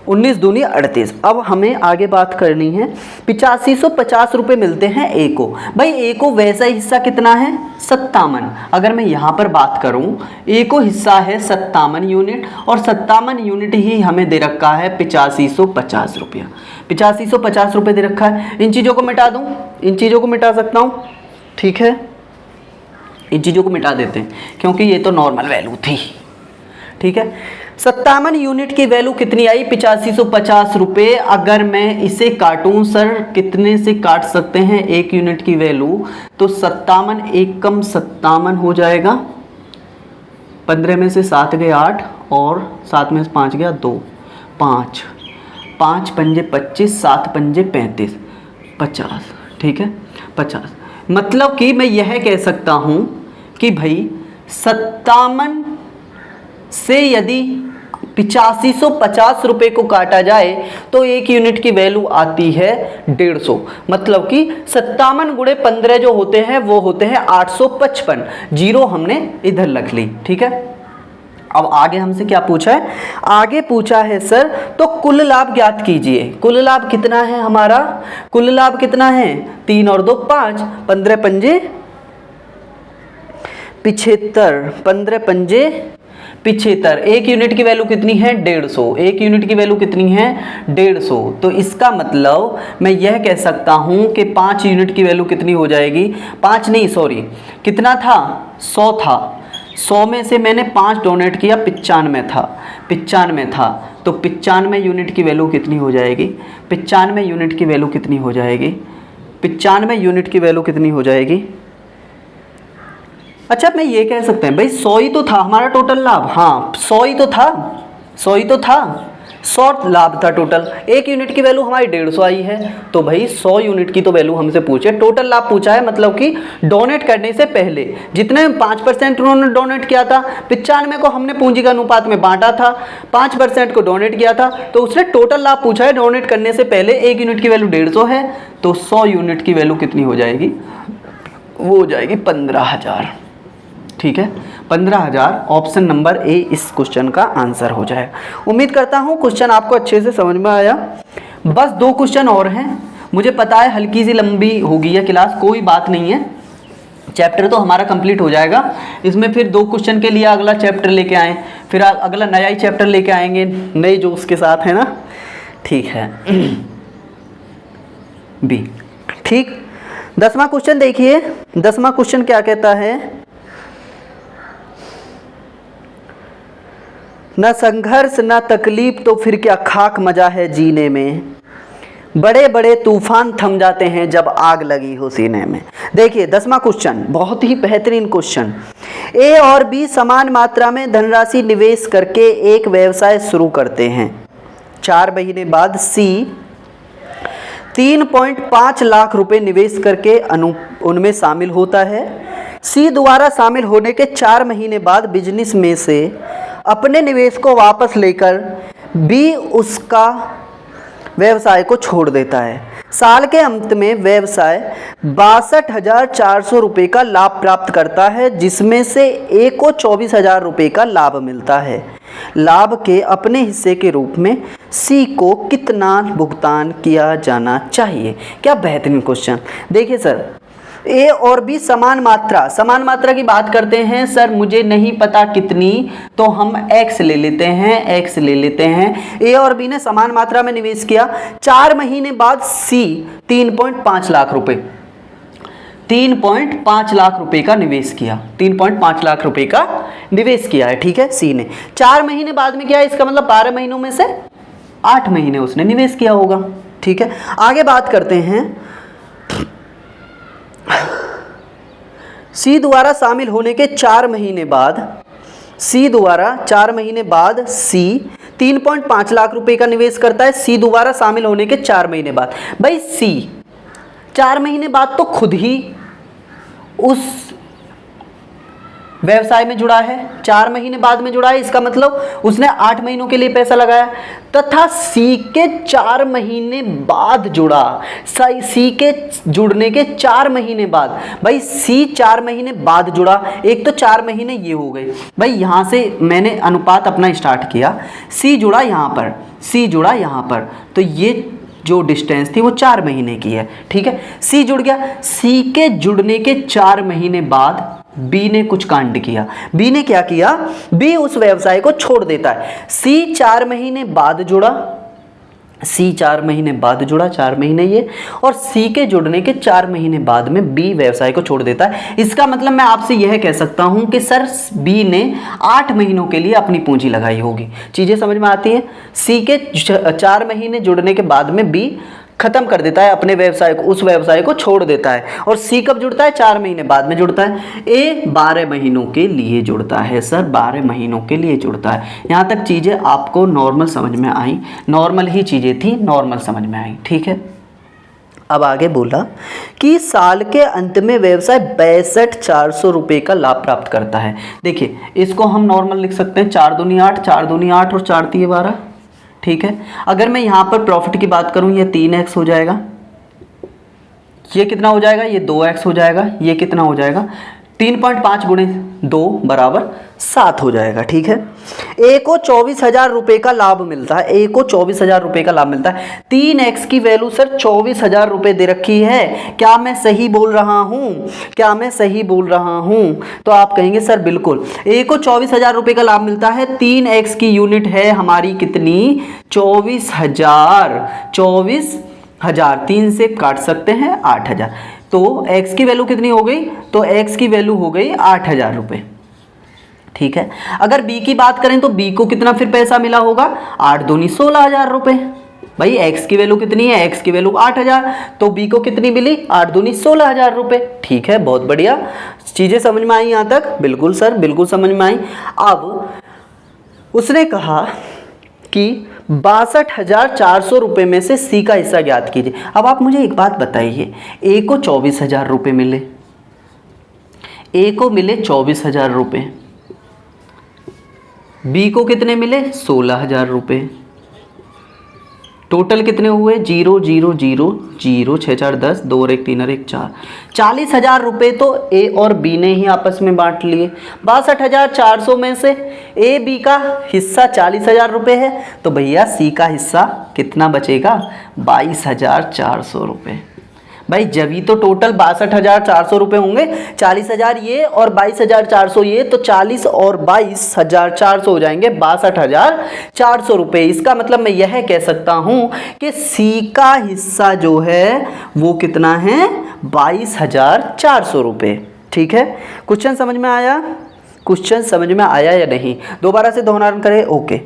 19 दूनी 38। अब हमें आगे बात करनी है, 8550 रुपये मिलते हैं ए को। भाई ए को वैसा हिस्सा कितना है, 57। अगर मैं यहाँ पर बात करूँ, ए को हिस्सा है 57 यूनिट और 57 यूनिट ही हमें दे रखा है 8550 रुपया। 8550 रुपये दे रखा है। इन चीज़ों को मिटा दूँ, इन चीज़ों को मिटा सकता हूँ, ठीक है, इन चीज़ों को मिटा देते हैं क्योंकि ये तो नॉर्मल वैल्यू थी। ठीक है, 57 यूनिट की वैल्यू कितनी आई, 8550 रुपये। अगर मैं इसे काटूं सर, कितने से काट सकते हैं 1 यूनिट की वैल्यू, तो 57 1 कम 57 हो जाएगा। 15 में से 7 गए 8 और 7 में से 5 गया 2, 5 5 पंजे 25, 7 पंजे 35, 50। ठीक है, 50। मतलब कि मैं यह कह सकता हूं कि भाई 57 से यदि 8550 रुपये को काटा जाए तो 1 यूनिट की वैल्यू आती है 150। मतलब कि 57 गुणे 15 जो होते हैं वो होते हैं 855। जीरो हमने इधर रख ली। ठीक है, अब आगे हमसे क्या पूछा है, आगे पूछा है सर तो कुल लाभ ज्ञात कीजिए। कुल लाभ कितना है हमारा, कुल लाभ कितना है, 3 और 2 5, 15 पंजे 75, 15 पंजे 75। 1 यूनिट की वैल्यू कितनी है, 150। 1 यूनिट की वैल्यू कितनी है, 150। तो इसका मतलब मैं यह कह सकता हूं कि 5 यूनिट की वैल्यू कितनी हो जाएगी, 5 नहीं सॉरी, कितना था, 100 था। 100 में से मैंने 5 डोनेट किया, 95 था, 95 था। तो 95 यूनिट की वैल्यू कितनी हो जाएगी, 95 यूनिट की वैल्यू कितनी हो जाएगी, 95 यूनिट की वैल्यू कितनी हो जाएगी। अच्छा, मैं ये कह सकते हैं भाई 100 ही तो था हमारा टोटल लाभ। हाँ 100 ही तो था, 100 ही तो था, 100 लाभ था टोटल। 1 यूनिट की वैल्यू हमारी 150 आई है। तो भाई 100 यूनिट की तो वैल्यू हमसे पूछे, टोटल लाभ पूछा है, मतलब कि डोनेट करने से पहले जितने 5% उन्होंने डोनेट किया था, 95 को हमने पूंजी के अनुपात में बांटा था, 5% को डोनेट किया था, तो उसने टोटल लाभ पूछा है डोनेट करने से पहले। 1 यूनिट की वैल्यू 150 है, तो 100 यूनिट की वैल्यू कितनी हो जाएगी, वो हो जाएगी 15,000। ठीक है, 15,000 ऑप्शन नंबर ए इस क्वेश्चन का आंसर हो जाएगा। उम्मीद करता हूँ क्वेश्चन आपको अच्छे से समझ में आया। बस 2 क्वेश्चन और हैं, मुझे पता है हल्की सी लंबी होगी यह क्लास, कोई बात नहीं है, चैप्टर तो हमारा कंप्लीट हो जाएगा। इसमें फिर 2 क्वेश्चन के लिए अगला चैप्टर लेके आएँ, फिर अगला नया ही चैप्टर लेके आएंगे नए जोश के साथ, है ना। ठीक है, बी। ठीक, 10वां क्वेश्चन देखिए। 10वां क्वेश्चन क्या कहता है, न संघर्ष न तकलीफ तो फिर क्या खाक मजा है जीने में, बड़े बड़े तूफान थम जाते हैं जब आग लगी हो सीने में। देखिए 10वां क्वेश्चन बहुत ही बेहतरीन क्वेश्चन। ए और बी समान मात्रा में धनराशि निवेश करके एक व्यवसाय शुरू करते हैं। 4 महीने बाद सी 3.5 लाख रुपए निवेश करके उनमें शामिल होता है। सी द्वारा शामिल होने के 4 महीने बाद बिजनेस में से अपने निवेश को वापस लेकर बी उसका व्यवसाय को छोड़ देता है। साल के अंत में व्यवसाय 62,400 रुपये का लाभ प्राप्त करता है, जिसमें से ए को 24,000 रुपये का लाभ मिलता है। लाभ के अपने हिस्से के रूप में सी को कितना भुगतान किया जाना चाहिए। क्या बेहतरीन क्वेश्चन। देखिए सर, ए और बी समान मात्रा की बात करते हैं। सर मुझे नहीं पता कितनी, तो हम एक्स ले लेते हैं। ए और बी ने समान मात्रा में निवेश किया। 4 महीने बाद सी 3.5 लाख रुपए 3.5 लाख रुपए का निवेश किया। 3.5 लाख रुपए का निवेश किया है, ठीक है, सी ने। 4 महीने बाद में क्या है, इसका मतलब 12 महीनों में से 8 महीने उसने निवेश किया होगा, ठीक है। आगे बात करते हैं, सी द्वारा शामिल होने के 4 महीने बाद सी 3.5 लाख रुपए का निवेश करता है। सी दोबारा शामिल होने के 4 महीने बाद। भाई सी 4 महीने बाद तो खुद ही उस व्यवसाय में जुड़ा है, 4 महीने बाद में जुड़ा है, इसका मतलब उसने 8 महीनों के लिए पैसा लगाया, तथा सी के 4 महीने बाद जुड़ा। सी के जुड़ने के 4 महीने बाद, भाई सी 4 महीने बाद जुड़ा, एक तो 4 महीने ये हो गए। भाई यहाँ से मैंने अनुपात अपना स्टार्ट किया, सी जुड़ा यहाँ पर, सी जुड़ा यहाँ पर, तो ये जो डिस्टेंस थी वो 4 महीने की है, ठीक है। सी जुड़ गया। सी के जुड़ने के 4 महीने बाद बी ने कुछ कांड किया। बी ने क्या किया, बी उस व्यवसाय को छोड़ देता है। सी 4 महीने बाद जुड़ा, 4 महीने ये, और सी के जुड़ने के 4 महीने बाद में बी व्यवसाय को छोड़ देता है। इसका मतलब मैं आपसे यह कह सकता हूं कि सर बी ने 8 महीनों के लिए अपनी पूंजी लगाई होगी। चीजें समझ में आती हैं। सी के 4 महीने जुड़ने के बाद में बी खत्म कर देता है अपने व्यवसाय को, उस व्यवसाय को छोड़ देता है। और सी कब जुड़ता है, 4 महीने बाद में जुड़ता है। ए 12 महीनों के लिए जुड़ता है। सर 12 महीनों के लिए जुड़ता है। यहाँ तक चीज़ें आपको नॉर्मल समझ में आई, नॉर्मल ही चीज़ें थी, नॉर्मल समझ में आई, ठीक है। अब आगे बोला कि साल के अंत में व्यवसाय 62,400 रुपये का लाभ प्राप्त करता है। देखिए इसको हम नॉर्मल लिख सकते हैं, 4 दूनी 8, 4 दूनी 8 और 4 तिये 12, ठीक है। अगर मैं यहाँ पर प्रॉफिट की बात करूँ, ये 3x हो जाएगा, ये कितना हो जाएगा, ये 2x हो जाएगा, ये कितना हो जाएगा, 3.5 गुणे 2 बराबर 7 हो जाएगा, ठीक है। ए को 24,000 रुपये का लाभ मिलता है। ए को 24,000 रुपये का लाभ मिलता है। 3x की वैल्यू सर 24,000 रुपये दे रखी है। क्या मैं सही बोल रहा हूँ? तो आप कहेंगे सर बिल्कुल। ए को 24,000 रुपये का लाभ मिलता है। 3x की यूनिट है हमारी कितनी, 24,000 3 से काट सकते हैं 8,000, तो x की वैल्यू कितनी हो गई, तो x की वैल्यू हो गई 8,000 रुपये, ठीक है। अगर b की बात करें तो b को कितना फिर पैसा मिला होगा, 8 दूनी 16,000 रुपये। भाई x की वैल्यू कितनी है, x की वैल्यू 8,000, तो b को कितनी मिली, 8 दूनी 16,000 रुपये, ठीक है। बहुत बढ़िया, चीज़ें समझ में आई यहाँ तक, बिल्कुल सर बिल्कुल समझ में आई। अब उसने कहा कि 62,400 रुपये में से सी का हिस्सा ज्ञात कीजिए। अब आप मुझे एक बात बताइए, ए को 24,000 रुपये मिले, ए को मिले 24,000 रुपये, बी को कितने मिले 16,000 रुपये, टोटल कितने हुए 0 0 0 0 6 4 10 2 और 1 3 और 1 4, 40,000 रुपये तो ए और बी ने ही आपस में बांट लिए। 62,400 में से ए बी का हिस्सा 40,000 रुपये है, तो भैया सी का हिस्सा कितना बचेगा, 22,400 रुपये। भाई जब ही तो टोटल 62,400 रुपये होंगे, 40,000 ये और 22,400 ये, तो 40 और 22,400 हो जाएंगे 62,400 रुपये। इसका मतलब मैं यह कह सकता हूँ कि सी का हिस्सा जो है वो कितना है, 22,400 रुपये, ठीक है। क्वेश्चन समझ में आया, क्वेश्चन समझ में आया या नहीं, दोबारा से दोहरान करें, ओके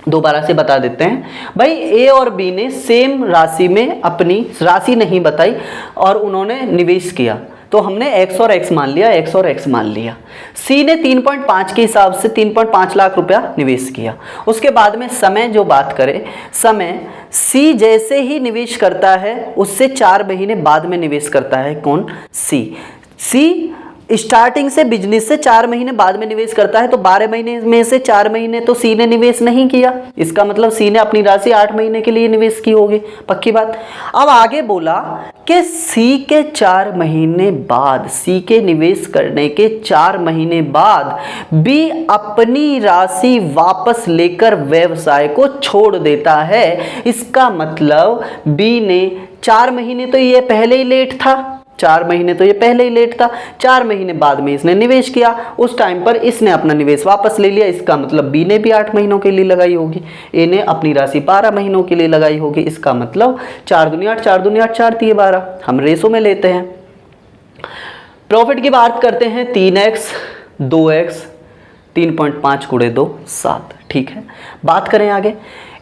दोबारा से बता देते हैं। भाई ए और बी ने सेम राशि में अपनी राशि नहीं बताई और उन्होंने निवेश किया, तो हमने x और x मान लिया, x और x मान लिया। सी ने 3.5 के हिसाब से 3.5 लाख रुपया निवेश किया। उसके बाद में समय जो बात करें, समय सी जैसे ही निवेश करता है उससे 4 महीने बाद में निवेश करता है कौन, सी स्टार्टिंग से बिजनेस से 4 महीने बाद में निवेश करता है, तो 12 महीने में से 4 महीने तो सी ने निवेश नहीं किया, इसका मतलब सी ने अपनी राशि 8 महीने के लिए निवेश की होगी, पक्की बात। अब आगे बोला कि सी के 4 महीने बाद, सी के निवेश करने के 4 महीने बाद बी अपनी राशि वापस लेकर व्यवसाय को छोड़ देता है। इसका मतलब बी ने 4 महीने तो ये पहले ही लेट था, 4 महीने तो ये पहले ही लेट था, 4 महीने बाद में इसने निवेश किया, उस टाइम पर इसने अपना निवेश वापस ले लिया। इसका मतलब बी ने भी 8 महीनों के लिए लगाई होगी, ए ने अपनी राशि 12 महीनों के लिए लगाई होगी। इसका मतलब 4 दूनी 8, 4 दूनी 8, 4 तिये 12, हम रेशो में लेते हैं। प्रॉफिट की बात करते हैं, 3x 2x 3.5 × 2 7, ठीक है। बात करें आगे,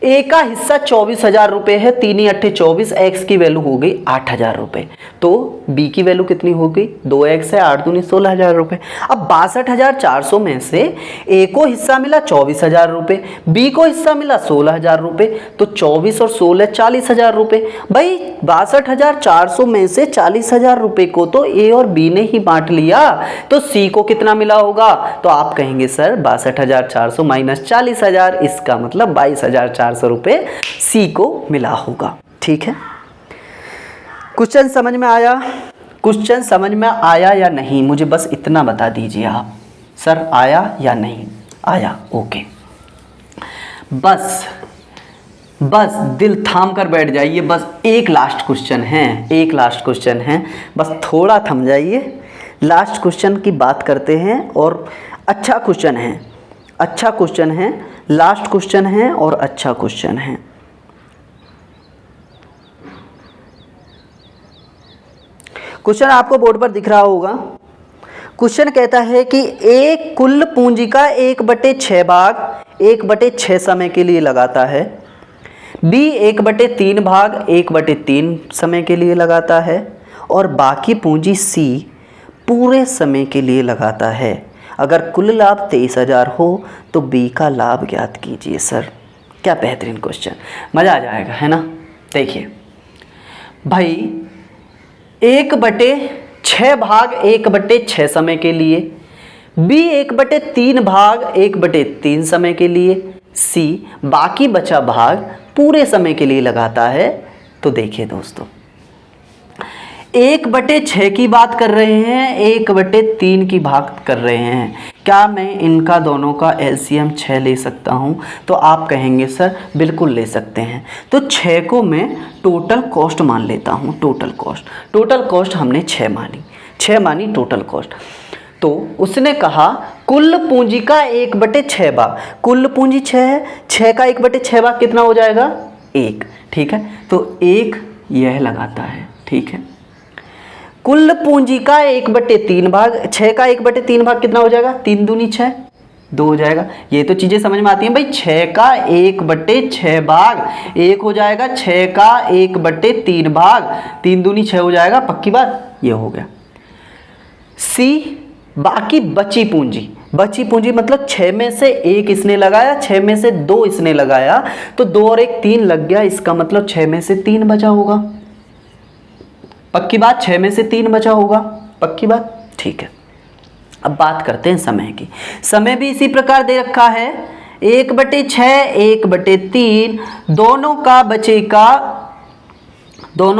ए का हिस्सा 24,000 रुपये है, 3 × 8 24, एक्स की वैल्यू हो गई 8,000 रुपये, तो बी की वैल्यू कितनी हो गई, 2x है, 8 दूनी 16,000 रुपये। अब 62,400 में से ए को हिस्सा मिला 24,000 रुपये, बी को हिस्सा मिला 16,000 रुपये, तो 24 और 16 40,000 रुपये। भाई 62,400 में से 40,000 रुपये को तो ए और बी ने ही बांट लिया, तो सी को कितना मिला होगा, तो आप कहेंगे सर 62,400 माइनस 40,000, इसका मतलब 22,400 रुपये सी को मिला होगा, ठीक है। क्वेश्चन समझ में आया? क्वेश्चन समझ में आया या नहीं, मुझे बस इतना बता दीजिए आप, सर आया या नहीं आया? ओके, बस दिल थाम कर बैठ जाइए, बस एक लास्ट क्वेश्चन है, एक लास्ट क्वेश्चन है, बस थोड़ा थम जाइए। लास्ट क्वेश्चन की बात करते हैं, और अच्छा क्वेश्चन है, अच्छा क्वेश्चन है, लास्ट क्वेश्चन है और अच्छा क्वेश्चन है। क्वेश्चन आपको बोर्ड पर दिख रहा होगा। क्वेश्चन कहता है कि एक कुल पूंजी का 1/6 भाग 1/6 समय के लिए लगाता है, बी 1/3 भाग 1/3 समय के लिए लगाता है, और बाकी पूंजी सी पूरे समय के लिए लगाता है। अगर कुल लाभ 23,000 हो तो बी का लाभ ज्ञात कीजिए। सर क्या बेहतरीन क्वेश्चन, मज़ा आ जाएगा, है ना। देखिए भाई 1/6 भाग 1/6 समय के लिए, बी 1/3 भाग 1/3 समय के लिए, सी बाकी बचा भाग पूरे समय के लिए लगाता है। तो देखिए दोस्तों, 1/6 की बात कर रहे हैं, 1/3 की बात कर रहे हैं, क्या मैं इनका दोनों का एलसीएम 6 ले सकता हूं? तो आप कहेंगे सर बिल्कुल ले सकते हैं। तो 6 को मैं टोटल कॉस्ट मान लेता हूं, टोटल कॉस्ट हमने 6 मानी टोटल कॉस्ट। तो उसने कहा कुल पूंजी का 1/6 भाग, कुल पूंजी 6 है, 6 का 1/6 भाग कितना हो जाएगा, 1, ठीक है। तो 1 यह लगाता है, ठीक है। कुल पूंजी का 1/3 भाग, 6 का 1/3 भाग कितना हो जाएगा, 3 दूनी 6, 2 हो जाएगा। ये तो चीज़ें समझ में आती हैं भाई। 6 का 1/6 भाग 1 हो जाएगा, 6 का 1/3 भाग 3 दूनी 6 हो जाएगा, पक्की बात, ये हो गया। सी बाकी बची पूंजी मतलब 6 में से 1 इसने लगाया, 6 में से 2 इसने लगाया, तो 2 और 1 3 लग गया, इसका मतलब 6 में से 3 बचा होगा, पक्की बात, 6 में से 3 बचा होगा, पक्की बात, ठीक है। अब बात करते हैं समय की। समय भी इसी प्रकार दे रखा है, 1/6 1/3, दोनों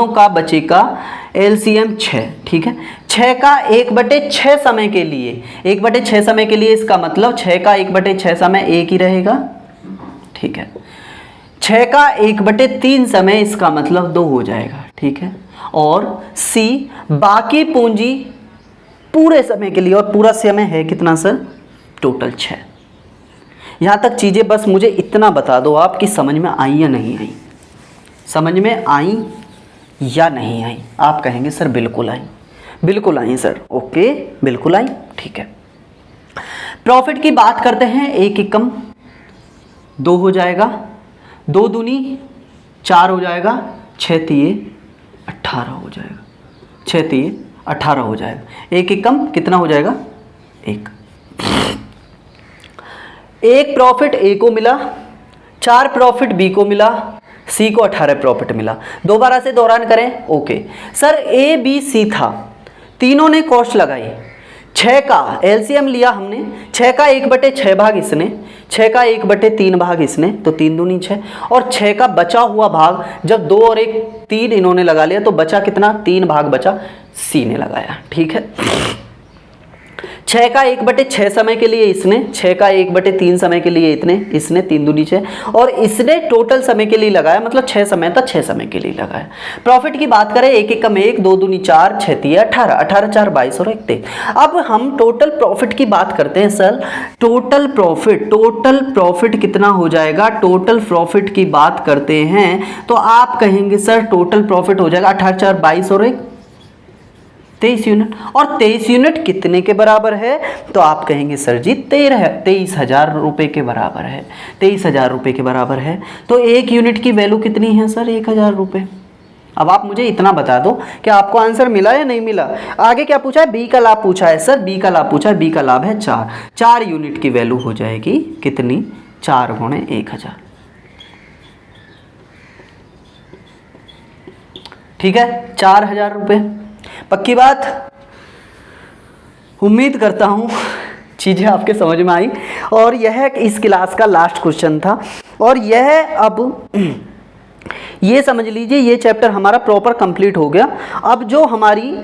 का बचेगा एलसीएम 6, ठीक है। 6 का 1/6 समय के लिए, 1/6 समय के लिए, इसका मतलब 6 का 1/6 समय 1 ही रहेगा, ठीक है। 6 का 1/3 समय, इसका मतलब 2 हो जाएगा, ठीक है। और सी बाकी पूंजी पूरे समय के लिए, और पूरा समय है कितना सर, टोटल 6। यहाँ तक चीज़ें बस मुझे इतना बता दो आप कि समझ में आई या नहीं आई, समझ में आई या नहीं आई? आप कहेंगे सर बिल्कुल आई सर, ओके बिल्कुल आई, ठीक है। प्रॉफिट की बात करते हैं, 1 एकम 2 हो जाएगा, 2 दूनी 4 हो जाएगा, 6 तिये 18 हो जाएगा, 6 तिये 18 हो जाएगा। 1 एकम कितना हो जाएगा, 1। एक प्रॉफिट ए को मिला, 4 प्रॉफिट बी को मिला, सी को 18 प्रॉफिट मिला। दोबारा से दौरान करें, okay. Sir A B C था, तीनों ने कॉस्ट लगाई, 6 का एलसीएम लिया हमने, 6 का 1/6 भाग इसने, 6 का 1/3 भाग इसने, तो 3 दूनी 6, और 6 का बचा हुआ भाग जब 2 और 1 3 इन्होंने लगा लिया तो बचा कितना, 3 भाग बचा, सी ने लगाया। ठीक है, 6 का 1/6 समय के लिए इसने, 6 का 1/3 समय के लिए इसने 3 दूनी 6, और इसने टोटल समय के लिए लगाया, मतलब 6 समय था, 6 समय के लिए लगाया। प्रॉफिट की बात करें, 1 एकम 1, 2 दूनी 4, 6 तिया 18, 18 4 22 और 1 23। अब हम टोटल प्रॉफिट की बात करते हैं सर। टोटल प्रॉफिट कितना हो जाएगा, टोटल प्रॉफिट की बात करते हैं तो आप कहेंगे सर टोटल प्रॉफिट हो जाएगा 18 4 22 और 1 23 यूनिट, और 23 यूनिट कितने के बराबर है, तो आप कहेंगे सर जी 23,000 रुपये के बराबर है, 23,000 रुपये के बराबर है। तो 1 यूनिट की वैल्यू कितनी है सर, 1,000 रुपये। अब आप मुझे इतना बता दो कि आपको आंसर मिला या नहीं मिला। आगे क्या पूछा है, बी का लाभ पूछा है सर, बी का लाभ पूछा है, बी का लाभ है 4 यूनिट की वैल्यू हो जाएगी कितनी, 4 गुणे 1,000। ठीक है, 4,000 रुपये, पक्की बात। उम्मीद करता हूँ चीज़ें आपके समझ में आई, और यह इस क्लास का लास्ट क्वेश्चन था, और यह अब ये समझ लीजिए ये चैप्टर हमारा प्रॉपर कंप्लीट हो गया। अब जो हमारी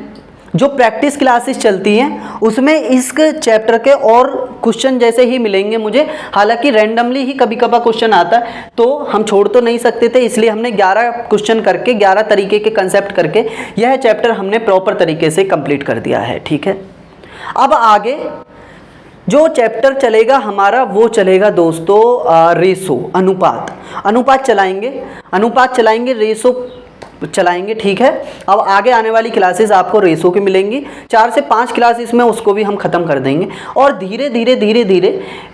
जो प्रैक्टिस क्लासेस चलती हैं उसमें इस चैप्टर के और क्वेश्चन जैसे ही मिलेंगे मुझे, हालांकि रैंडमली ही कभी कभार क्वेश्चन आता है तो हम छोड़ तो नहीं सकते थे, इसलिए हमने 11 क्वेश्चन करके 11 तरीके के कंसेप्ट करके यह चैप्टर हमने प्रॉपर तरीके से कंप्लीट कर दिया है। ठीक है, अब आगे जो चैप्टर चलेगा हमारा वो चलेगा दोस्तों रेशो, अनुपात चलाएंगे, रेशो चलाएंगे। ठीक है, अब आगे आने वाली क्लासेस आपको रेशो की मिलेंगी, 4 से 5 क्लास इसमें उसको भी हम ख़त्म कर देंगे, और धीरे धीरे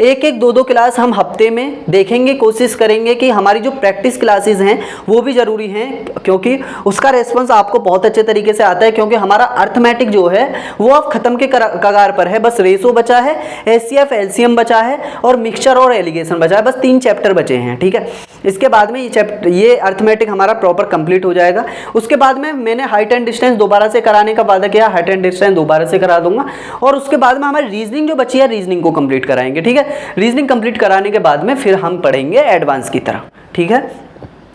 1-1 2-2 क्लास हम हफ्ते में देखेंगे। कोशिश करेंगे कि हमारी जो प्रैक्टिस क्लासेस हैं वो भी ज़रूरी हैं, क्योंकि उसका रेस्पॉन्स आपको बहुत अच्छे तरीके से आता है, क्योंकि हमारा अर्थमेटिक जो है वो अब ख़त्म के कगार पर है। बस रेशो बचा है, एचसीएफ एलसीएम बचा है, और मिक्सचर और एलिगेशन बचा है, बस 3 चैप्टर बचे हैं। ठीक है, इसके बाद में ये अर्थमेटिक हमारा प्रॉपर कंप्लीट हो जाएगा। उसके बाद में मैंने हाइट एंड डिस्टेंस दोबारा से कराने का वादा किया, हाइट एंड डिस्टेंस दोबारा से करा दूंगा, और उसके बाद में हमारी रीजनिंग जो बची है रीजनिंग को कंप्लीट कराएंगे। ठीक है, रीजनिंग कंप्लीट कराने के बाद में फिर हम पढ़ेंगे एडवांस की तरह। ठीक है,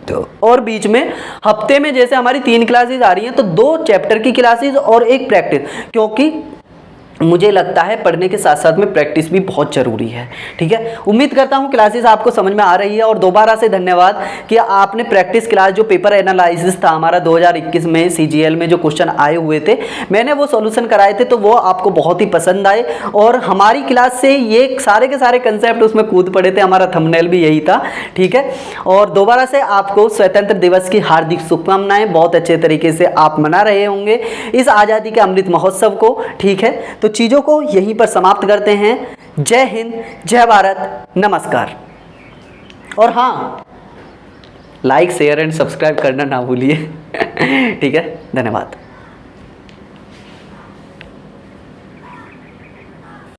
तो और बीच में हफ्ते में जैसे हमारी 3 क्लासेस आ रही हैं तो 2 चैप्टर की क्लासेस और 1 प्रैक्टिस, क्योंकि मुझे लगता है पढ़ने के साथ साथ में प्रैक्टिस भी बहुत ज़रूरी है। ठीक है, उम्मीद करता हूँ क्लासेस आपको समझ में आ रही है, और दोबारा से धन्यवाद कि आपने प्रैक्टिस क्लास जो पेपर एनालिसिस था हमारा 2021 में सीजीएल में जो क्वेश्चन आए हुए थे मैंने वो सॉल्यूशन कराए थे, तो वो आपको बहुत ही पसंद आए, और हमारी क्लास से ये सारे के सारे कंसेप्ट उसमें कूद पड़े थे, हमारा थंबनेल भी यही था। ठीक है, और दोबारा से आपको स्वतंत्र दिवस की हार्दिक शुभकामनाएं, बहुत अच्छे तरीके से आप मना रहे होंगे इस आज़ादी के अमृत महोत्सव को। ठीक है, तो चीज़ों को यहीं पर समाप्त करते हैं। जय हिंद, जय भारत, नमस्कार। और हाँ, लाइक शेयर एंड सब्सक्राइब करना ना भूलिए। ठीक है, धन्यवाद।